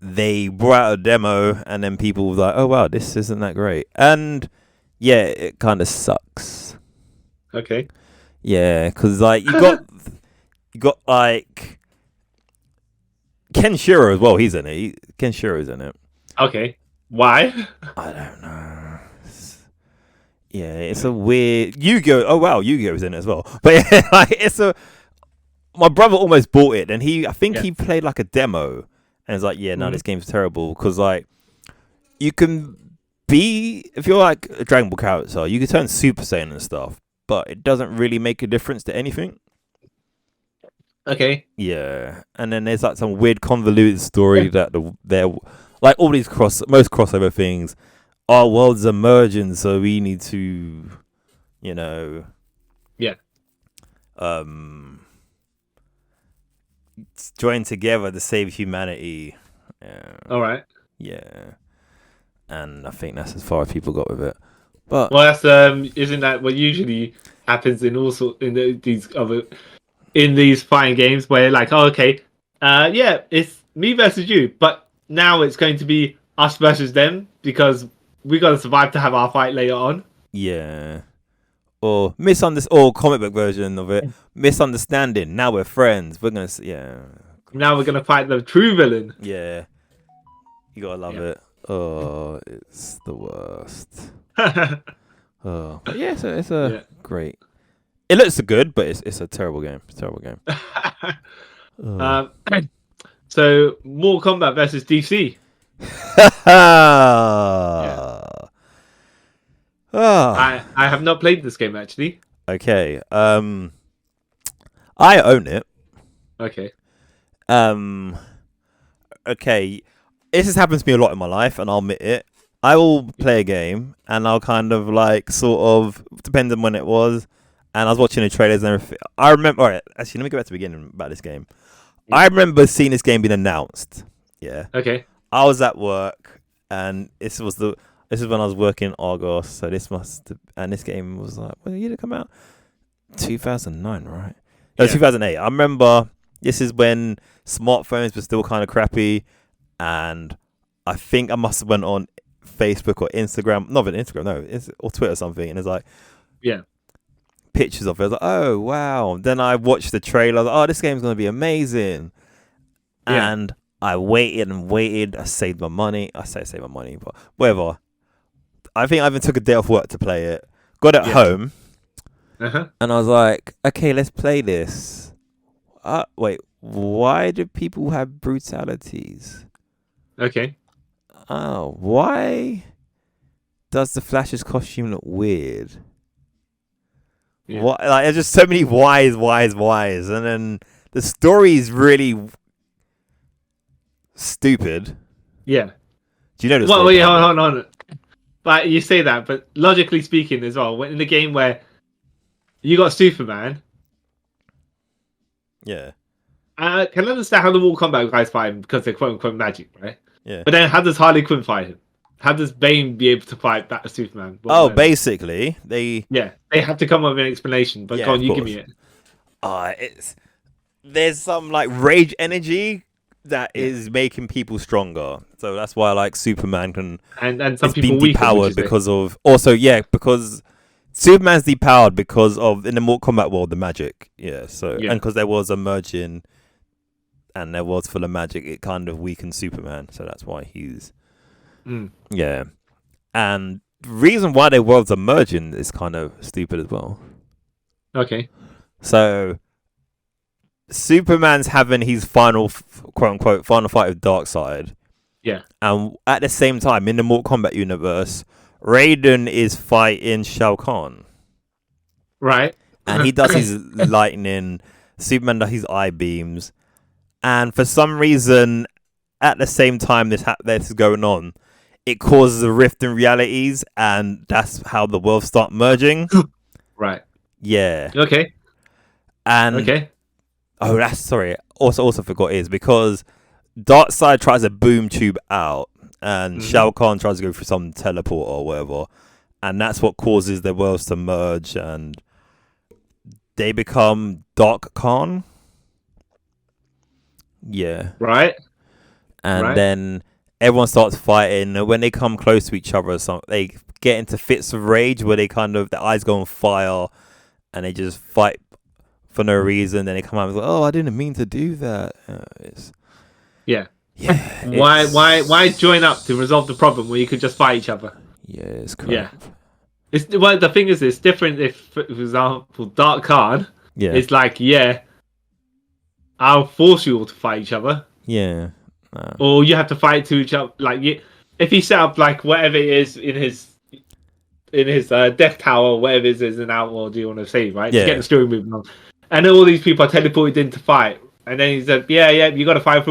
they brought out a demo, and then people were like, oh wow, this isn't that great, and yeah, it kind of sucks. Okay. Yeah, because like you got like Kenshiro as well. He's in it. Kenshiro's in it. Okay. Why? I don't know. It's a weird Yu-Gi-Oh. Oh wow, Yu-Gi-Oh's in it as well. But yeah, like my brother almost bought it, and I think he played like a demo, and it's like, yeah, no, this game's terrible because like you can be, if you're like a Dragon Ball character, you can turn Super Saiyan and stuff, but it doesn't really make a difference to anything. Okay. Yeah, and then there's like some weird convoluted story that they're like all these most crossover things. Our worlds are merging, so we need to, join together to save humanity. All right. Yeah, and I think that's as far as people got with it. But that's isn't that what usually happens in these fighting games where like, oh, okay, it's me versus you, but now it's going to be us versus them because we got to survive to have our fight later on. Yeah. Or comic book version of it. Misunderstanding. Now we're friends. We're gonna Now we're gonna fight the true villain. Yeah. You gotta love it. Oh, it's the worst. Oh, but yeah, it's a great. It looks good, but it's a terrible game. It's a terrible game. So Mortal Kombat versus DC. I have not played this game actually. Okay. I own it. Okay. Okay. This has happened to me a lot in my life, and I'll admit it. I will play a game, and I'll kind of like sort of depends on when it was, and I was watching the trailers and everything. I remember. All right, actually, let me go back to the beginning about this game. Yeah. I remember seeing this game being announced. Yeah. Okay. I was at work, and this is when I was working in Argos. So this game was like, when did it come out? 2009, right? No, 2008. I remember this is when smartphones were still kind of crappy, and I think I must have went on Facebook or Instagram, not even Instagram, no, or Twitter or something, and it's like, pictures of it. I was like, oh wow. Then I watched the trailer. I was like, oh, this game's gonna be amazing, and I waited and waited. I saved my money. I say save my money, but whatever. I think I even took a day off work to play it. Got it home, and I was like, okay, let's play this. Wait, why do people have brutalities? Okay. Oh, why does the Flash's costume look weird? Yeah. What? Like, there's just so many whys, and then the story is really stupid. Yeah. Do you know this? Well, wait, hold on. But you say that, but logically speaking as well, in the game where you got Superman. Yeah. I can understand how the Mortal Kombat guys fight him because they're quote unquote magic, right? Yeah. But then how does Harley Quinn fight him? How does Bane be able to fight that Superman? Basically, they have to come up with an explanation. But go on, you give me it. There's some like rage energy that is making people stronger. So that's why like Superman can and some people been depowered because Superman's depowered because of in the Mortal Kombat world the magic. Yeah. So and because there was a merging. and their world's full of magic, it kind of weakens Superman. So that's why he's yeah. And the reason why their worlds are merging is kind of stupid as well. Okay. So Superman's having his final, quote unquote, final fight with Darkseid. Yeah. And at the same time, in the Mortal Kombat universe, Raiden is fighting Shao Kahn. Right. And he does his lightning. Superman does his eye beams. And for some reason, at the same time this is going on, it causes a rift in realities, and that's how the worlds start merging. Right. Yeah. Okay. And okay. Oh, that's sorry. Also forgot is because Darkseid tries to boom tube out, and Shao Kahn tries to go through some teleport or whatever, and that's what causes their worlds to merge, and they become Dark Khan. Yeah. Right. And then everyone starts fighting, and when they come close to each other, they get into fits of rage where they kind of their eyes go on fire, and they just fight for no reason. Then they come out and go, "Oh, I didn't mean to do that." Yeah. Yeah. Why join up to resolve the problem where you could just fight each other? Yeah, it's crap. Yeah. Well, the thing is, it's different if, for example, Dark Khan is like, I'll force you all to fight each other. Yeah. Or you have to fight to each other. Like, if he set up like whatever it is in his death tower, or whatever it is in Outworld, you want to say, right? To get the story moving on. And then all these people are teleported in to fight. And then he said, you got to fight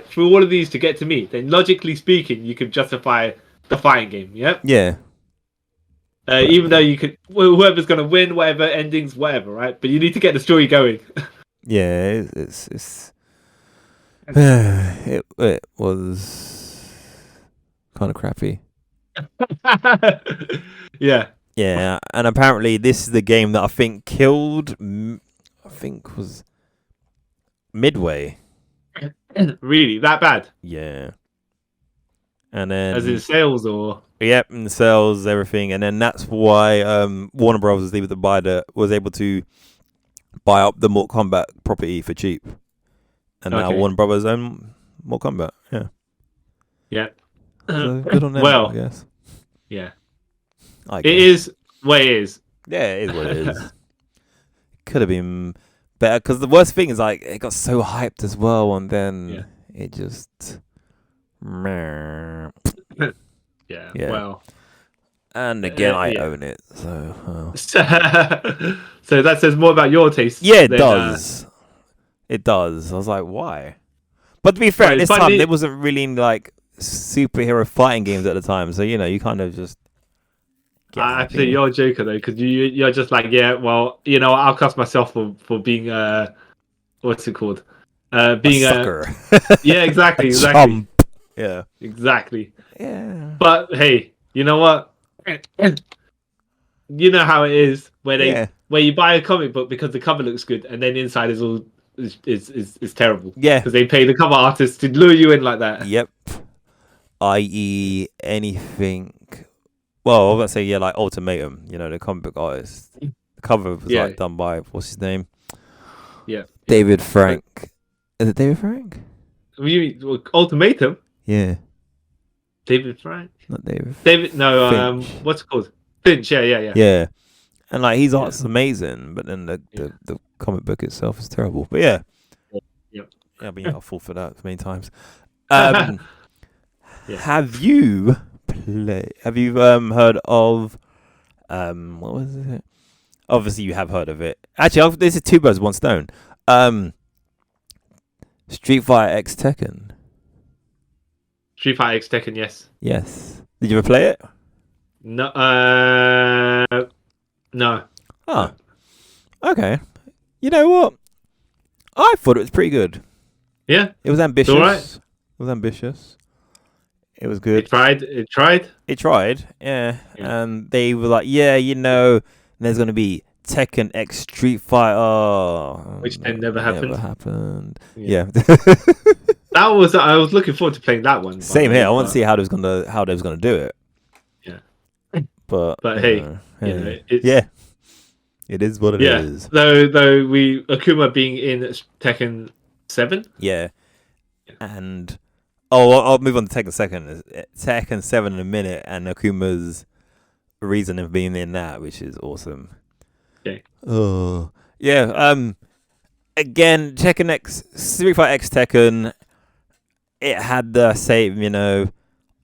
through all of these to get to me. Then logically speaking, you could justify the fighting game. Yeah. Yeah. Even though you could, whoever's going to win, whatever endings, whatever, right? But you need to get the story going. Yeah, it's it was kind of crappy. Yeah. Yeah, and apparently this is the game that I think killed. I think was Midway. Really, that bad? Yeah. And then as in sales or yep, in sales, everything, and then that's why Warner Bros. Was able to buy up the Mortal Kombat property for cheap, and now Warner Bros. Own Mortal Kombat. Yeah. Yeah. So good on them. Well, I guess. Yeah. I guess. It is what it is. Yeah, it is what it is. Could have been better because the worst thing is like it got so hyped as well, and then it just. Yeah. Yeah. Well. And again, I own it, so. So that says more about your taste. Yeah, it does. It does. I was like, why? But to be fair, at this time there wasn't really like superhero fighting games at the time, so you kind of just. I think you're a joker though, because you're just like, I'll cuss myself for being what's it called? Being a sucker. Yeah, exactly. Chump. Yeah. Exactly. Yeah. But hey, you know what? You know how it is where you buy a comic book because the cover looks good and then inside is all is terrible. Yeah. Because they pay the cover artist to lure you in like that. Yep. I.e. anything. Well, I was gonna say like Ultimatum. The comic book artist. The cover was like done by what's his name? Yeah. David Frank. Is it David Frank? Ultimatum? Yeah. David Frank? Not David. No, what's it called? Finch, yeah. Yeah. And like his art's amazing, but then the comic book itself is terrible. But yeah. Yep. I've been helpful for that many times. Have you heard of what was it? Obviously you have heard of it. Actually, this is two birds, one stone. Street Fighter X Tekken. Street Fighter X Tekken, yes. Yes. Did you ever play it? No. No. Oh. Okay. You know what? I thought it was pretty good. Yeah. It was ambitious. All right. It was ambitious. It was good. It tried. Yeah. And they were like, there's going to be Tekken X Street Fighter. Which then never happened. Yeah. I was looking forward to playing that one. Same here. I want to see how they was gonna do it. Yeah. But hey, it is what it is. Though Akuma being in Tekken 7? Yeah. And I'll move on to Tekken second. Tekken 7 in a minute, and Akuma's reason of being in that, which is awesome. Okay. Oh yeah. Again, Tekken X, Street Fighter X Tekken. It had the same,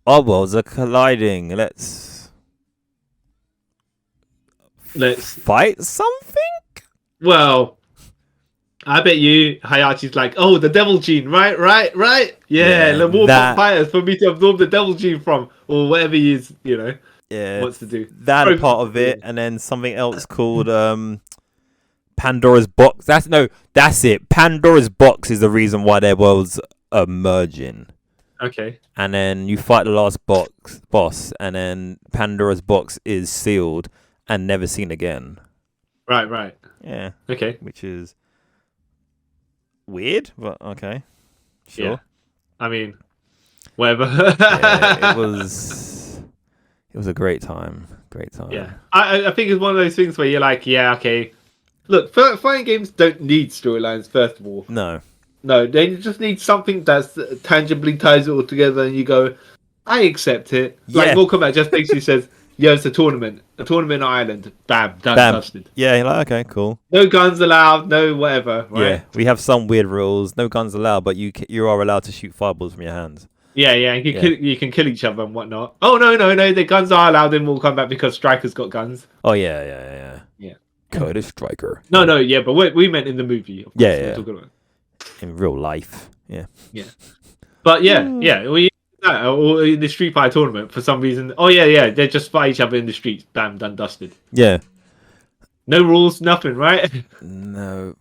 our worlds are colliding. Let's fight something. Well, I bet you Hayachi's like, oh, the devil gene, right? Yeah, the Warpunk fighters for me to absorb the devil gene from, or whatever he is, wants to do. That part of it, and then something else called Pandora's box. That's it. Pandora's box is the reason why their worlds are merging. Okay. And then you fight the last boss, and then Pandora's box is sealed and never seen again. Right. Yeah. Okay. Which is weird, but okay. Sure. Yeah. I mean, whatever. Yeah, it was a great time. Yeah. I think it's one of those things where you're like, yeah, okay. Look, fighting games don't need storylines, first of all. No, they just need something that's tangibly ties it all together, and you go, I accept it. Yeah. Like Mortal Kombat just basically says, yeah, it's a tournament Island. Bam, done, dusted. Yeah, you're like, okay, cool. No guns allowed, no whatever. Right? Yeah, we have some weird rules. No guns allowed, but you are allowed to shoot fireballs from your hands. Yeah, you can kill each other and whatnot. Oh no, the guns are allowed in Mortal Kombat because Striker's got guns. Oh yeah. Code Striker. No, yeah, but we meant in the movie. Of course, yeah. In real life, yeah. But yeah, we or in the Street Fighter tournament for some reason. Oh yeah, they just fight each other in the streets. Bam, done, dusted. Yeah. No rules, nothing, right? No,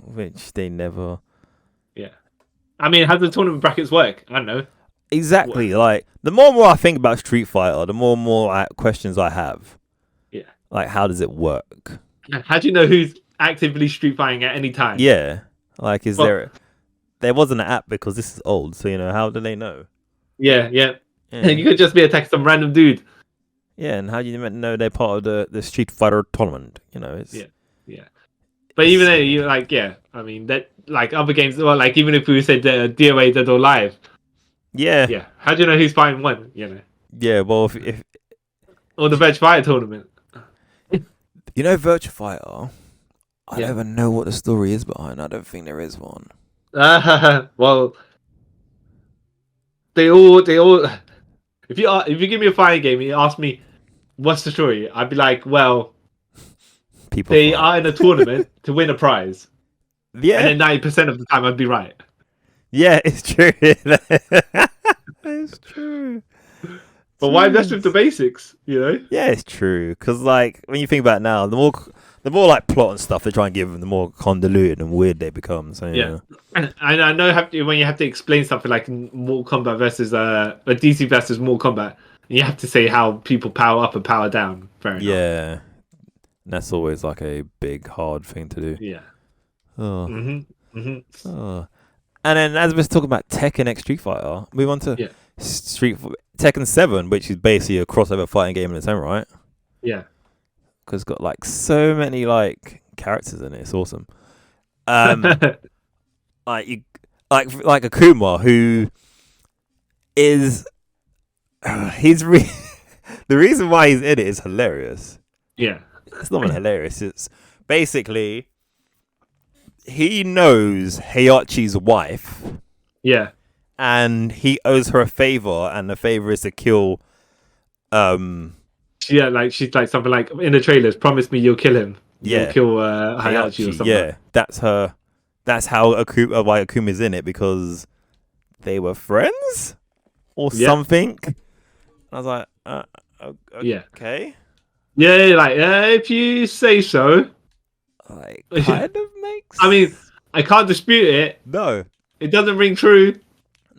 which they never. Yeah. I mean, how do the tournament brackets work? I don't know. Exactly. Like, the more and more I think about Street Fighter, the more and more questions I have. Yeah. Like, how does it work? How do you know who's actively street fighting at any time? Yeah. Like, there wasn't an app because this is old, so, how do they know? Yeah. You could just be attacking some random dude. Yeah, and how do you know they're part of the Street Fighter tournament? It's... Yeah. But even then, you're like, I mean, that, like, other games, well, like, even if we said DOA Dead or Live. Yeah. How do you know who's fighting when, Yeah, well, if... Or the Veg Fighter tournament. Virtua Fighter, I don't even know what the story is behind. I don't think there is one. Well, they all. If you give me a fighting game and you ask me what's the story, I'd be like, well, they are in a tournament to win a prize. Yeah, and then 90% of the time I'd be right. Yeah, it's true. It's true. But why mess with the basics? Yeah, it's true. Because like when you think about it now, the more like plot and stuff they try and give them, the more convoluted and weird they become. So yeah. And I know when you have to explain something like Mortal Kombat versus a DC versus Mortal Kombat, you have to say how people power up and power down. Fair enough. Yeah, and that's always like a big hard thing to do. Yeah. Oh. Oh. And then as we're talking about Tekken X Street Fighter, move on to Tekken 7, which is basically a crossover fighting game in its own right. Yeah. Because it's got like so many like characters in it. It's awesome. Like Akuma, who is the reason why he's in it is hilarious. Yeah. It's not even hilarious. It's basically he knows Heihachi's wife. Yeah. And he owes her a favor, and the favor is to kill. Yeah, like she's like something like in the trailers. Promise me you'll kill him. You'll kill Heihachi or something. Yeah, that's her. That's how why Akuma's in it, because they were friends or something. And I was like, okay. Yeah, like if you say so. Like, kind of makes. I mean, I can't dispute it. No, it doesn't ring true.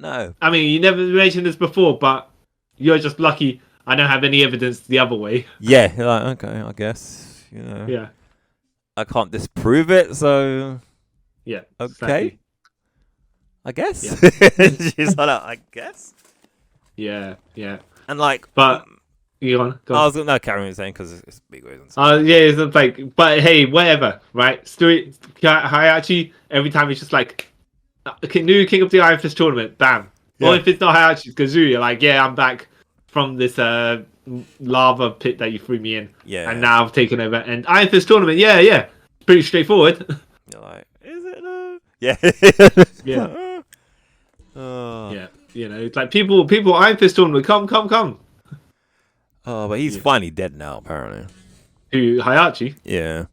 No. I mean, you never mentioned this before, but you're just lucky I don't have any evidence the other way. Yeah, you're like, okay, I guess, Yeah. I can't disprove it, so... Yeah. Okay. Exactly. I guess. Yeah. She's like, I guess. Yeah. And like... But... Go on. I was going to carry on saying because it's big reasons. Yeah, it's like... But hey, whatever, right? Hayachi, every time it's just like... new King of the Iron Fist tournament. Bam. Yeah. Or if it's not Hayachi, it's Kazuya. Like, yeah, I'm back from this lava pit that you threw me in. Yeah. And now I've taken over. And Iron Fist tournament, yeah. Pretty straightforward. You're like, is it though? Yeah. Yeah. Oh. Yeah. You know, it's like people, Iron Fist tournament, come. Oh, but he's finally dead now, apparently. Who, Hayachi? Yeah.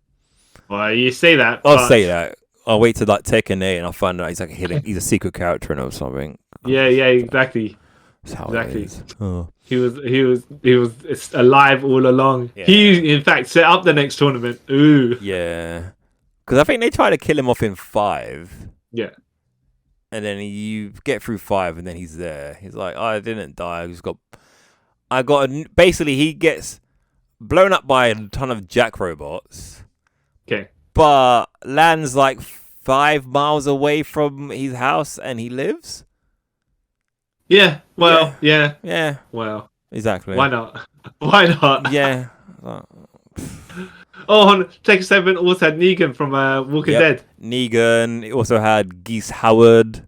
Well, you say that. I'll say that. I'll wait till like Tekken 8 and I'll find out he's like he's a secret character or something. Yeah, exactly. That's how Exactly. it is. Oh. He was alive all along. Yeah. He, in fact, set up the next tournament. Ooh. Yeah. Because I think they tried to kill him off in 5. Yeah. And then you get through 5 and then he's there. He's like, I didn't die. Basically, he gets blown up by a ton of jack robots. Okay. But lands like 5 miles away from his house and he lives. Yeah. Well. Yeah. Yeah. Well. Exactly. Why not? Why not? Yeah. Oh, Tekken 7 also had Negan from Walking Dead. Negan. It also had Geese Howard.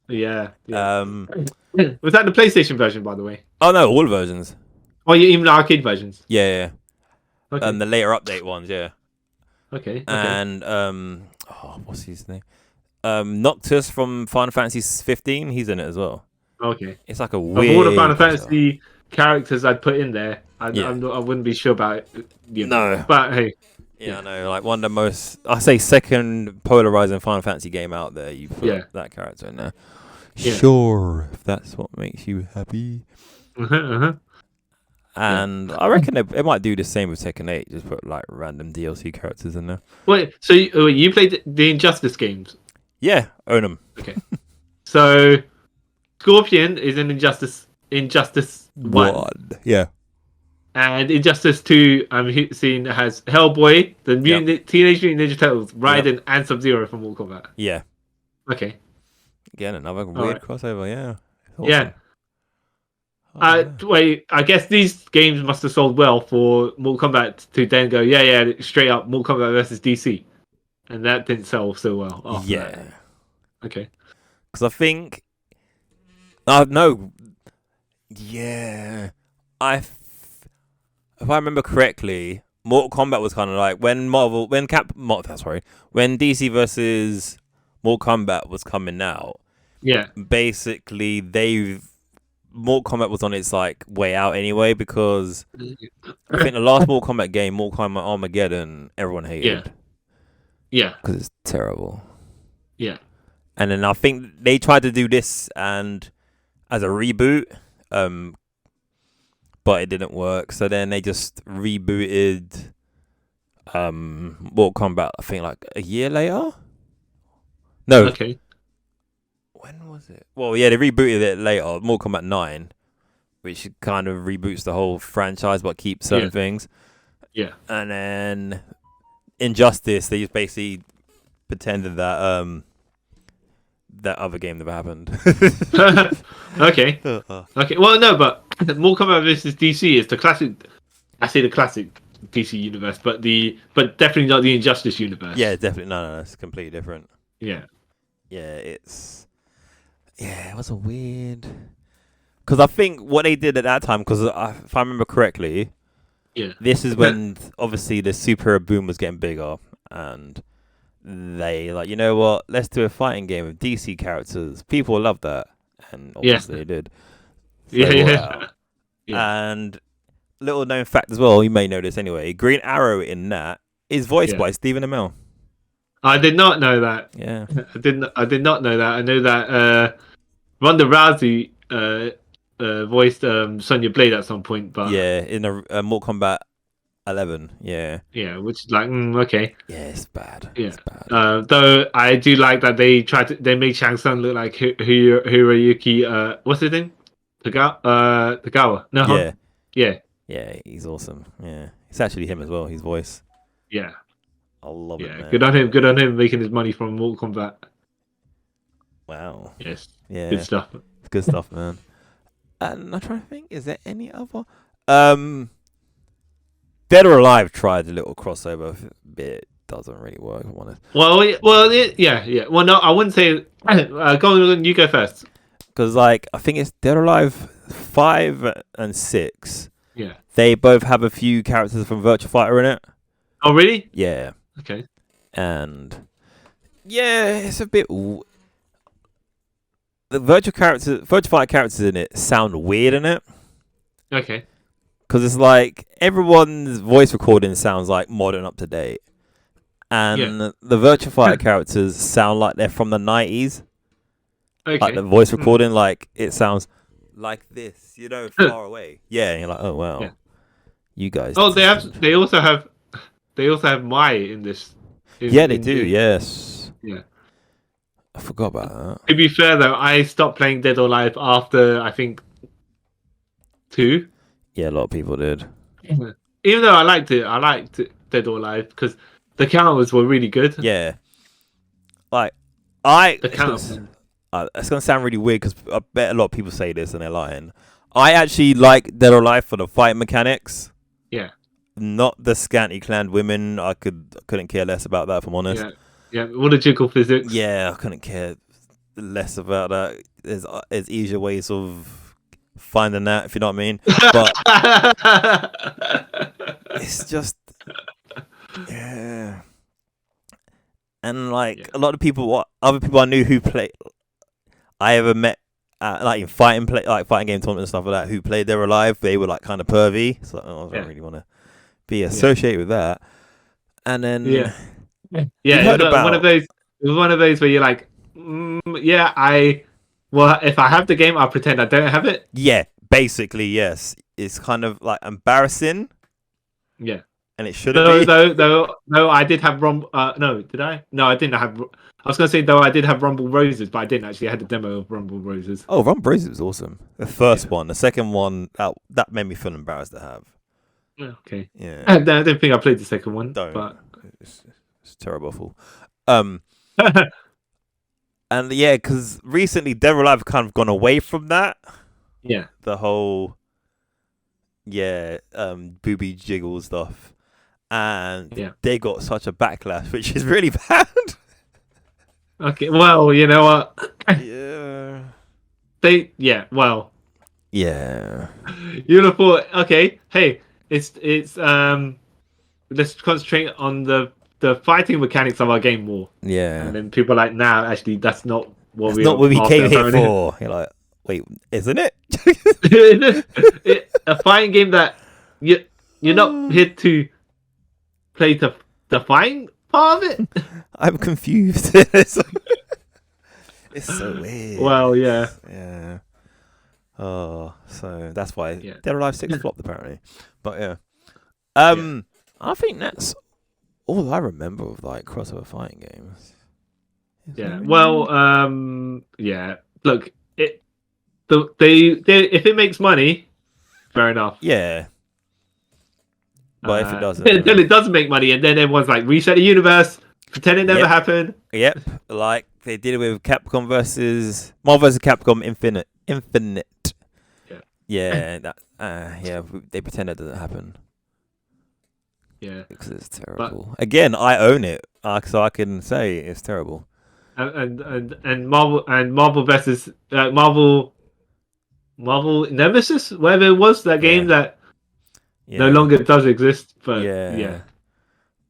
Yeah. Was that the PlayStation version, by the way? Oh no, all versions. Oh, yeah, even the arcade versions. Yeah. Okay. The later update ones, yeah. Okay. And what's his name? Noctis from Final Fantasy 15. He's in it as well. Okay. It's like a weird. Of all the Final Fantasy characters I'd put in there, I wouldn't be sure about it. No. But hey. Yeah, I know. Like one of the most, I say, second polarizing Final Fantasy game out there. You put that character in there. Yeah. Sure, if that's what makes you happy. And I reckon it might do the same with Tekken 8. Just put like random DLC characters in there. Wait, so you played the Injustice games? Yeah, own them. Okay. So Scorpion is in Injustice 1. Yeah. And Injustice 2, I'm seeing has Hellboy, the Teenage Mutant Ninja Turtles, Raiden, and Sub-Zero from Mortal Kombat. Yeah. Okay. Again, another weird crossover. Yeah. Awesome. Yeah. Wait, I guess these games must have sold well for Mortal Kombat to then go, straight up Mortal Kombat versus DC. And that didn't sell so well. Yeah. Okay. Because I think... no. Yeah. If I remember correctly, Mortal Kombat was kind of like when DC versus Mortal Kombat was coming out. Yeah. Basically, Mortal Kombat was on its like way out anyway because I think the last Mortal Kombat game, Mortal Kombat Armageddon, everyone hated. Yeah. Because it's terrible. Yeah. And then I think they tried to do this and as a reboot. But it didn't work. So then they just rebooted Mortal Kombat, I think like a year later? No. Okay. When was it? Well, yeah, they rebooted it later, Mortal Kombat 9, which kind of reboots the whole franchise but keeps certain things. Yeah. And then Injustice, they just basically pretended that that other game never happened. Okay. Okay. Well, no, but Mortal Kombat versus DC is the classic. I say the classic DC universe, but definitely not the Injustice universe. Yeah, definitely. No, it's completely different. Yeah. Yeah, it was a weird. Because I think what they did at that time, because if I remember correctly, this is when obviously the superhero boom was getting bigger, and they like, you know what? Let's do a fighting game with DC characters. People love that, and obviously they did. So, And little known fact as well, you may know this anyway. Green Arrow in that is voiced by Stephen Amell. I did not know that. Yeah, I did not know that. I know that Ronda Rousey voiced Sonya Blade at some point, but in a Mortal Kombat 11. Yeah, which is like okay. Yeah, it's bad. Yeah, it's bad. Though I do like that they made Shang Tsung look like Hiroyuki. What's his name? Tagawa. No. Yeah, he's awesome. Yeah, it's actually him as well. His voice. Yeah. I love it. Man. Good on him. Good on him making his money from Mortal Kombat. Wow. Yes. Yeah. Good stuff. It's good stuff, man. And I'm trying to think, is there any other? Dead or Alive tried a little crossover bit. Doesn't really work, if I'm honest. Well, yeah. Well, no, I wouldn't say on, you go first. Because like I think it's Dead or Alive 5 and 6. Yeah. They both have a few characters from Virtua Fighter in it. Oh, really? Yeah. Okay. And yeah, it's a bit. The Virtua Fighter characters in it sound weird in it. Okay. Because it's like everyone's voice recording sounds like modern, up to date, and the Virtua Fighter characters sound like they're from the 90s. Okay. Like the voice recording, like it sounds like this, far away. Yeah, and you're like, oh wow, you guys. Oh, they also have Mai in this. They do. Yes. Yeah. I forgot about that. To be fair though, I stopped playing Dead or Alive after I think 2. Yeah, a lot of people did. Even though I liked Dead or Alive because the counters were really good. Yeah. Like it's gonna sound really weird because I bet a lot of people say this and they're lying. I actually like Dead or Alive for the fight mechanics. Yeah. Not the scanty clad women. I couldn't care less about that, if I'm honest. Yeah. All the jiggle physics. Yeah, I couldn't care less about that. There's easier ways of finding that, if you know what I mean. But it's just and like a lot of people, other people I knew who play, I ever met like in fighting game tournaments and stuff like that, who played Dead or Alive. They were like kind of pervy, so I don't really want to be associated with that. And then it was one of those where you're like, if I have the game, I'll pretend I don't have it. Yeah, basically, yes. It's kind of like embarrassing. Yeah. And it shouldn't be. Though I did have no, did I? No, I didn't have. I was gonna say though I did have Rumble Roses, but I didn't actually. I had the demo of Rumble Roses. Oh, Rumble Roses was awesome. The first one, the second one, that made me feel embarrassed to have. Okay. Yeah. I don't think I played the second one. But it's terrible. And yeah, because recently Dead or Alive have kind of gone away from that. Yeah. The whole booby jiggle stuff. And they got such a backlash, which is really bad. Okay, well, you know what? Yeah. Yeah. You'd have thought, okay, hey, it's let's concentrate on the fighting mechanics of our game more. Yeah. And then people are like, nah, actually, that's not what we came here for. You're like, wait, isn't it? A fighting game that you're not here to play the fighting part of it. I'm confused. It's so weird. Well, yeah. Yeah. Oh, so that's why Dead or Alive 6 flopped apparently. But yeah. I think that's all I remember of like crossover fighting games. Well, Look, if it makes money, fair enough. Yeah. But if it doesn't, then it doesn't make money, and then everyone's like, reset the universe, pretend it never happened. Yep, like they did it with Capcom versus Marvel vs. Capcom Infinite. They pretend it doesn't happen. Yeah, because it's terrible. Again, I own it, so I can say it's terrible. And Marvel versus Marvel Nemesis, whatever it was, that game that no longer does exist. But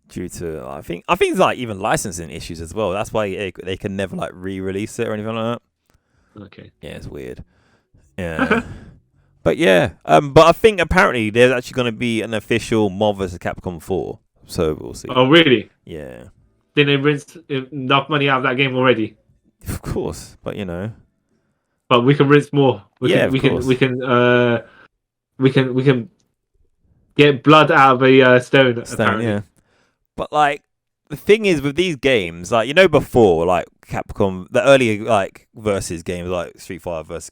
due to I think it's like even licensing issues as well. That's why they can never like re-release it or anything like that. Okay. Yeah, it's weird. Yeah. But but I think apparently there's actually going to be an official Marvel vs. Capcom 4. So we'll see. Oh, really? Yeah. Did they rinse enough money out of that game already? Of course, but But we can rinse more. We can get blood out of a stone. Apparently. Yeah. But like the thing is with these games, like before, like Capcom, the early like versus games like Street Fighter versus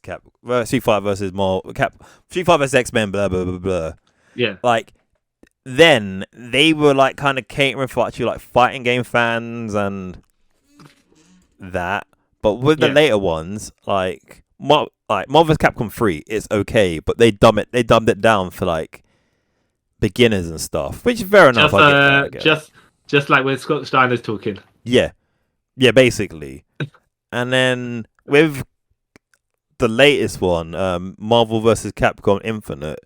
Street Fighter versus Street Fighter versus X-Men, blah blah blah blah. Yeah. Like then they were like kind of catering for actually like fighting game fans and that. But with the later ones, like Marvel vs. Capcom 3, it's okay, but they dumbed it down for like beginners and stuff, which is fair enough. Just like when Scott Steiner's talking. Yeah, basically. And then with the latest one, Marvel vs. Capcom Infinite,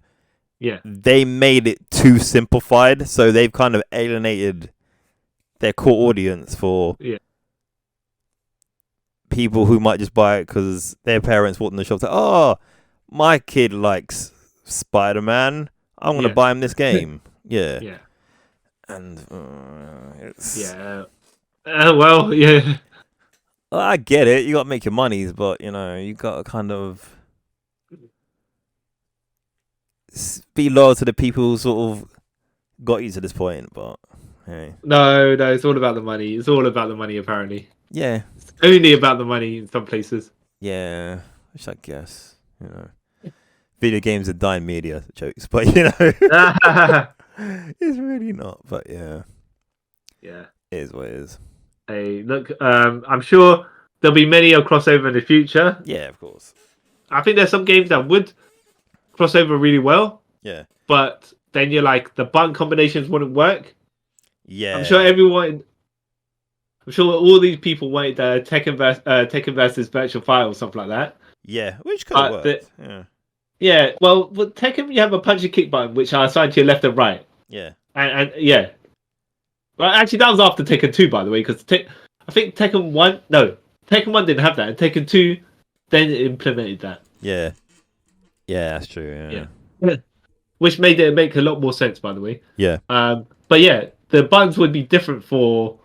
they made it too simplified, so they've kind of alienated their core audience for people who might just buy it because their parents walked in the shop and said, "Oh, my kid likes Spider-Man. I'm gonna buy him this game." Yeah. And it's well, yeah. I get it. You got to make your monies, but you got to kind of be loyal to the people who sort of got you to this point. But hey, no, it's all about the money. It's all about the money, apparently. Yeah, it's only about the money in some places. Yeah, which I guess video games are dying media jokes, but it's really not. But yeah, it is what it is. Hey, look, I'm sure there'll be many a crossover in the future. Yeah, of course. I think there's some games that would cross over really well. Yeah. But then you're like, the button combinations wouldn't work. Yeah. I'm sure all these people wanted Tekken versus Virtual Fire or something like that. Yeah, which could have worked. Yeah, well, with Tekken, you have a punch and kick button, which are assigned to your left and right. Yeah. And yeah. Well, actually, that was after Tekken 2, by the way, because I think Tekken 1 didn't have that, and Tekken 2 then implemented that. Yeah. Yeah, that's true. Yeah. Which made it make a lot more sense, by the way. Yeah. But yeah, the buttons would be different for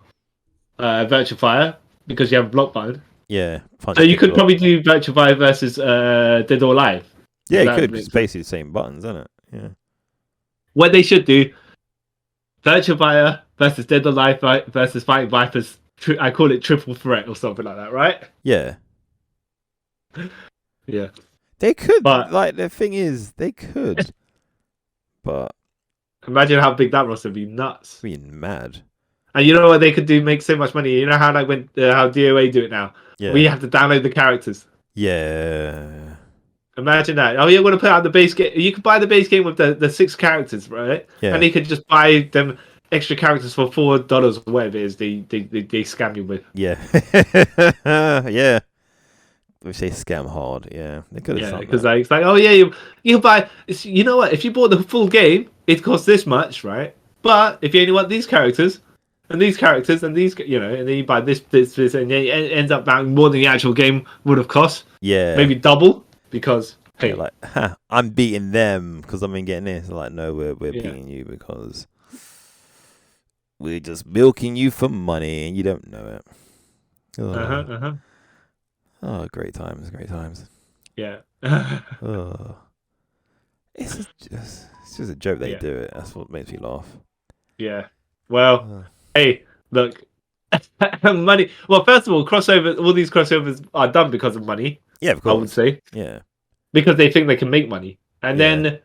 Virtual Fire because you have a block button. Yeah. So you could probably do Virtual Fire versus Dead or Alive. Yeah, you could. It's basically the same buttons, isn't it? Yeah. What they should do, Virtual Fire versus Dead or Alive versus Fighting Vipers. I call it triple threat or something like that, right? Yeah. Yeah. They could, but the thing is, they could. But imagine how big that roster would be. Nuts. Being mad. And you know what they could do? Make so much money. You know how how DOA do it now? Yeah. We have to download the characters. Yeah. Imagine that. Oh, you're going to put out the base game. You could buy the base game with the 6 characters, right? Yeah. And you could just buy them extra characters for $4 or whatever it is they scam you with. Yeah. Yeah. Which they scam hard. Yeah. They could have. Yeah, because it's like, oh yeah, you buy. You know what? If you bought the full game, it costs this much, right? But if you only want these characters and these characters and these, and then you buy this, and it ends up buying more than the actual game would have cost. Yeah. Maybe double. Because hey, I'm beating them because I'm getting this. Like, no, we're beating you because we're just milking you for money and you don't know it. Oh, great times. Yeah. It's just a joke that you do it. That's what makes me laugh. Yeah. Well, hey, look, money. Well, first of all, all these crossovers are done because of money. Yeah, of course. I would say. Yeah. Because they think they can make money. And then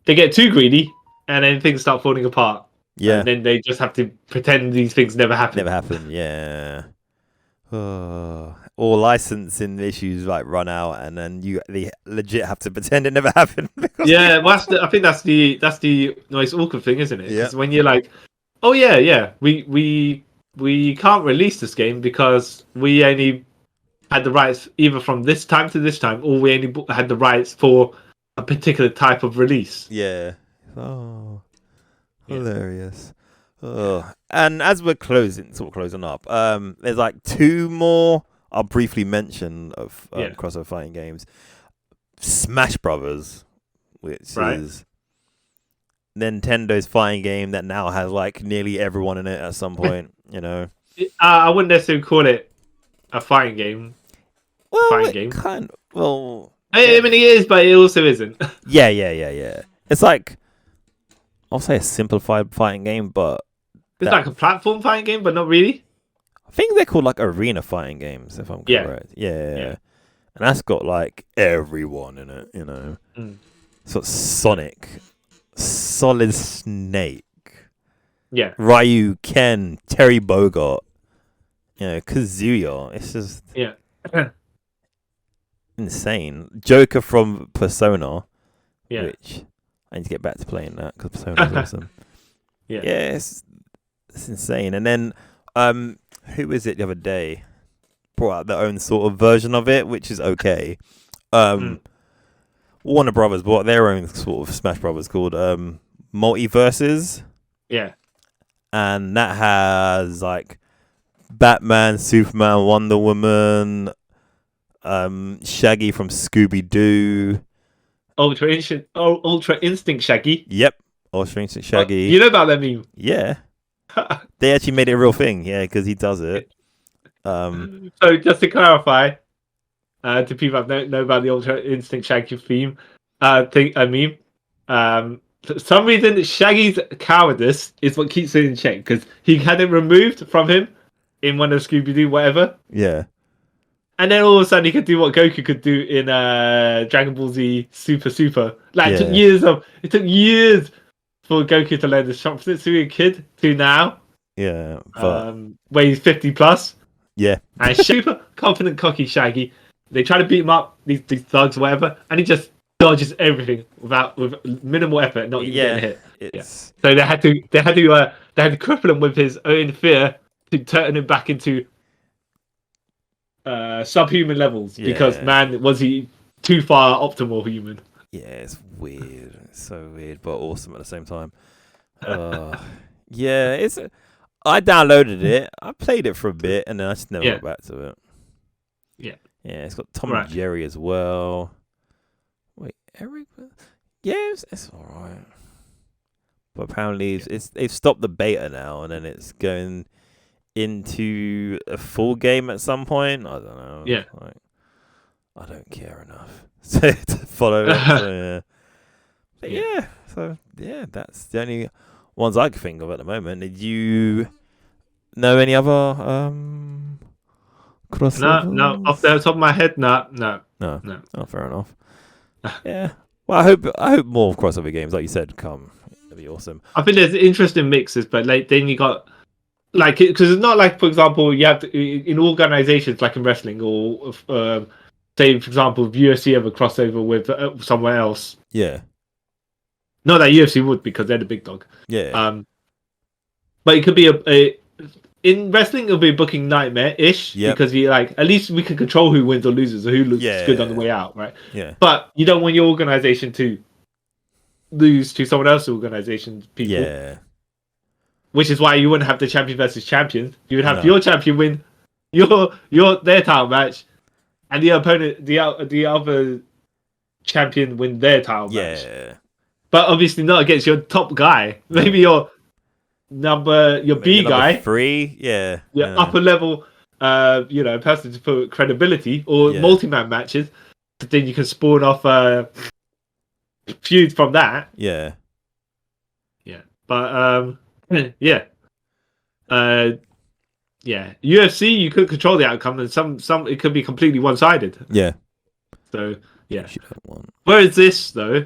they get too greedy and then things start falling apart. Yeah. And then they just have to pretend these things never happen. Yeah. Or licensing issues run out and then they legit have to pretend it never happened. Yeah, well, I think that's the most awkward thing, isn't it? Yeah. Because when you're like, oh yeah, we can't release this game because we only had the rights either from this time to this time, or we only had the rights for a particular type of release. Yeah. Oh, hilarious. Oh. And as we're closing up, there's 2 more I'll briefly mention of crossover fighting games. Smash Brothers, which is Nintendo's fighting game that now has nearly everyone in it at some point. I wouldn't necessarily call it a fighting game. Well, I mean, it is, but it also isn't. Yeah. It's I'll say a simplified fighting game, but it's like a platform fighting game, but not really. I think they're called arena fighting games, if I'm correct. Yeah. And that's got everyone in it, So it's Sonic, Solid Snake, Ryu, Ken, Terry Bogard, Kazuya. It's just insane. Joker from Persona, which I need to get back to playing that because Persona is awesome. Yeah, it's insane. And then who is it the other day? brought out their own sort of version of it, which is okay. Warner Brothers bought their own sort of Smash Brothers called Multiverses. Yeah. And that has like Batman, Superman, Wonder Woman, Shaggy from Scooby Doo. Ultra Instinct Shaggy. Yep. Ultra Instinct Shaggy. You know about that meme? Yeah. They actually made it a real thing, yeah, because he does it. So just to clarify, to people that don't know about the Ultra Instinct Shaggy theme, meme. For some reason, Shaggy's cowardice is what keeps it in check because he had it removed from him in one of Scooby Doo, whatever. Yeah. And then all of a sudden, he could do what Goku could do in Dragon Ball Z Super. Like it took years for Goku to learn the shop since he was a kid to now. Yeah. But... where he's 50 plus. Yeah. And super confident, cocky Shaggy. They try to beat him up, these thugs, whatever, and he just dodges everything with minimal effort, not even getting hit. Yeah. So they had to cripple him with his own fear to turn him back into subhuman levels because man, was he too far optimal human? Yeah, it's weird. It's so weird, but awesome at the same time. Yeah, I downloaded it. I played it for a bit, and then I just never got back to it. Yeah. Yeah, it's got Tom and Jerry as well. Wait, Eric? Yeah, it's all right. But apparently, they've stopped the beta now, and then it's going into a full game at some point. I don't know. Yeah. Like, I don't care enough to follow it. So, yeah. So that's the only ones I can think of at the moment. Did you know any other crossovers? No, off the top of my head, no. Oh, fair enough. Yeah. Well, I hope more crossover games, like you said, come. That'd be awesome. I think there's interesting mixes, but like then you got like because it's not like, for example, you have to, in organizations like in wrestling or say, for example, if UFC ever crossover with somewhere else. Yeah. Not that UFC would because they're the big dog. Yeah. But it could be a in wrestling it'll be a booking nightmare-ish because you like at least we can control who wins or loses or who looks good on the way out, right? Yeah. But you don't want your organization to lose to someone else's organization's people. Yeah. Which is why you wouldn't have the champion versus champion. You would have your champion win their title match, and the opponent, the other champion win their title match. Yeah. But obviously not against your top guy. Maybe your B guy, 3, yeah, upper level, person to put credibility or multi-man matches. But then you can spawn off feuds from that. Yeah. But UFC you could control the outcome, and some it could be completely one-sided. Yeah. So whereas this though,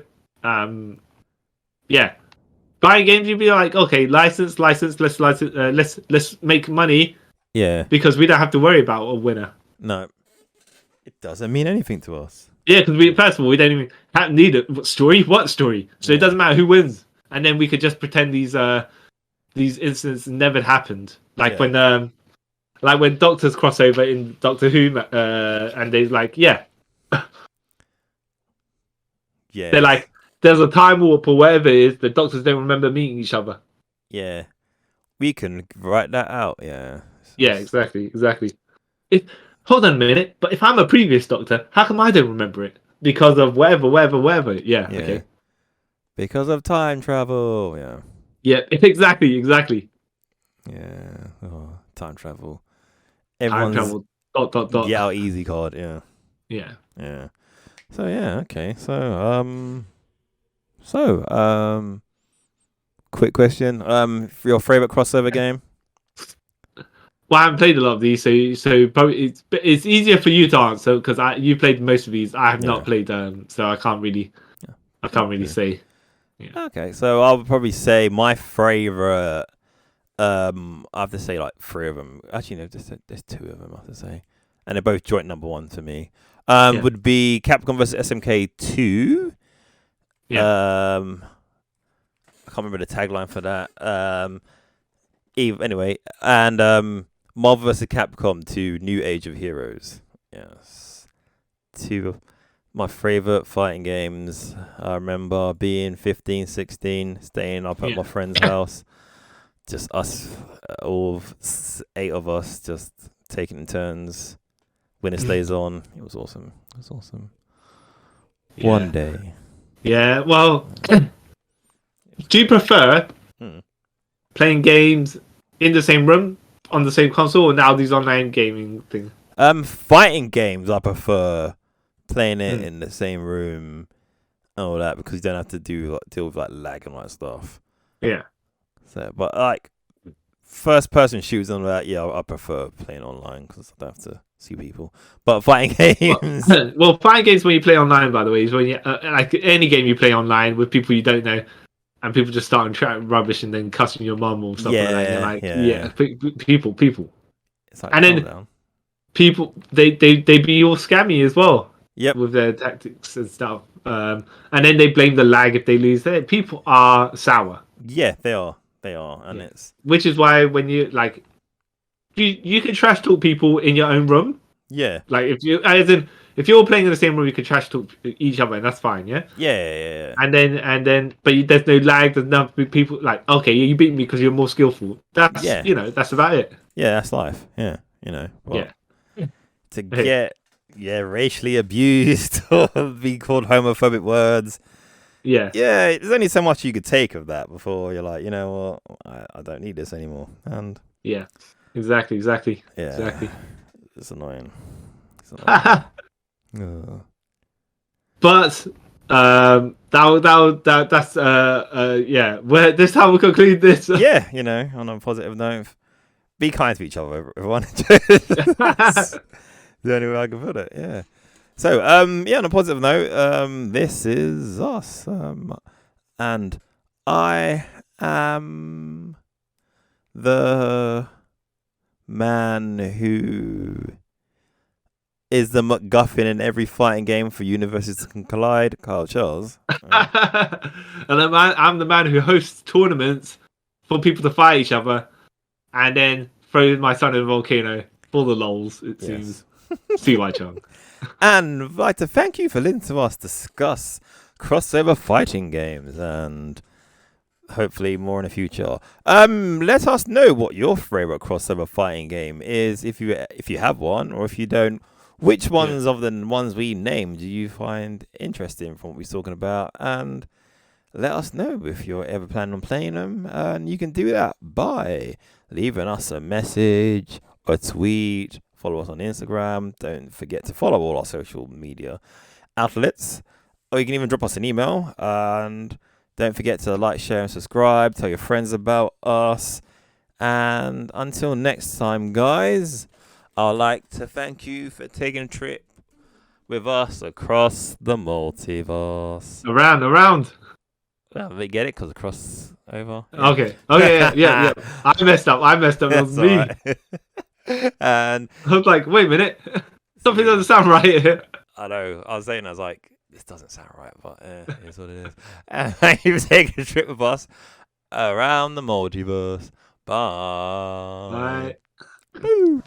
buying games you'd be like, okay, license, let's make money. Yeah. Because we don't have to worry about a winner. No. It doesn't mean anything to us. Yeah, because first of all, we don't even need a story. What story? So it doesn't matter who wins, and then we could just pretend these incidents never happened. Like when Doctors crossover in Doctor Who, and they're like, they're like, there's a time warp or whatever it is. The Doctors don't remember meeting each other. Yeah, we can write that out. Yeah. Yeah, exactly. Hold on a minute, but if I'm a previous Doctor, how come I don't remember it? Because of whatever. Yeah. Okay. Because of time travel. Yeah. Yeah, exactly. Yeah. Oh, time travel. Time travel. ... Yeah, our easy card. Yeah. Yeah. So okay. Quick question. Your favorite crossover game? Well, I haven't played a lot of these, so probably it's easier for you to answer because you played most of these. I have not played so I can't really say. Yeah. Okay, so I'll probably say my favorite. I have to say like 3 of them. Actually, no, there's 2 of them. I have to say, and they're both joint number 1 for me. Would be Capcom vs SMK 2. Yeah. I can't remember the tagline for that. Anyway, and Marvel vs. Capcom 2 New Age of Heroes. Yes. 2 of my favorite fighting games. I remember being 15, 16, staying up at my friend's house. Just us, all 8 of us, just taking turns. Winner stays on. It was awesome. One day. Yeah, well, do you prefer playing games in the same room on the same console, or now these online gaming things? Fighting games, I prefer playing it in the same room and all that, because you don't have to deal with like lag and all that stuff. Yeah. So, but like first person shooters and all that, I prefer playing online because I don't have to see people. But fighting games, well, fighting games when you play online, by the way, is when you like any game you play online with people you don't know, and people just start chatting rubbish and then cussing your mum or stuff like that. You're like, people. It's like, and then people they be all scammy as well. Yep. With their tactics and stuff. And then they blame the lag if they lose. People are sour. Yeah, they are, and it's which is why when you like, you can trash talk people in your own room. Yeah. Like if you're playing in the same room, you can trash talk each other, and that's fine. Yeah. Yeah. And then, but there's no lag. There's no people like, okay, you beat me because you're more skillful. That's that's about it. Yeah, that's life. Yeah, Yeah. To get racially abused or be called homophobic words. Yeah. There's only so much you could take of that before you're like, you know what, I don't need this anymore. And yeah, exactly. Yeah, exactly. It's annoying. But that's Well, this how we conclude this. On a positive note, be kind to each other, everyone. The only way I can put it. Yeah. So, on a positive note, this is us. And I am the man who is the MacGuffin in every fighting game for universes can collide, Kyle Charles. And I'm the man who hosts tournaments for people to fight each other and then throw my son in a volcano for the lols, it seems. CY Chung. And I'd like to thank you for listening to us discuss crossover fighting games and hopefully more in the future. Let us know what your favorite crossover fighting game is, if you have one, or if you don't. Which ones of the ones we named do you find interesting from what we're talking about? And let us know if you're ever planning on playing them. And you can do that by leaving us a message, a tweet. Follow us on Instagram. Don't forget to follow all our social media outlets. Or you can even drop us an email. And don't forget to like, share, and subscribe. Tell your friends about us. And until next time, guys, I'd like to thank you for taking a trip with us across the multiverse. Around. They get it because across over. Yeah. Okay. Yeah. I messed up. That was me. Right. And I was like, wait a minute. Something doesn't sound right here. I know. I was like, this doesn't sound right, but it is what it is. And thank you for taking a trip with us around the multiverse. Bye. Bye.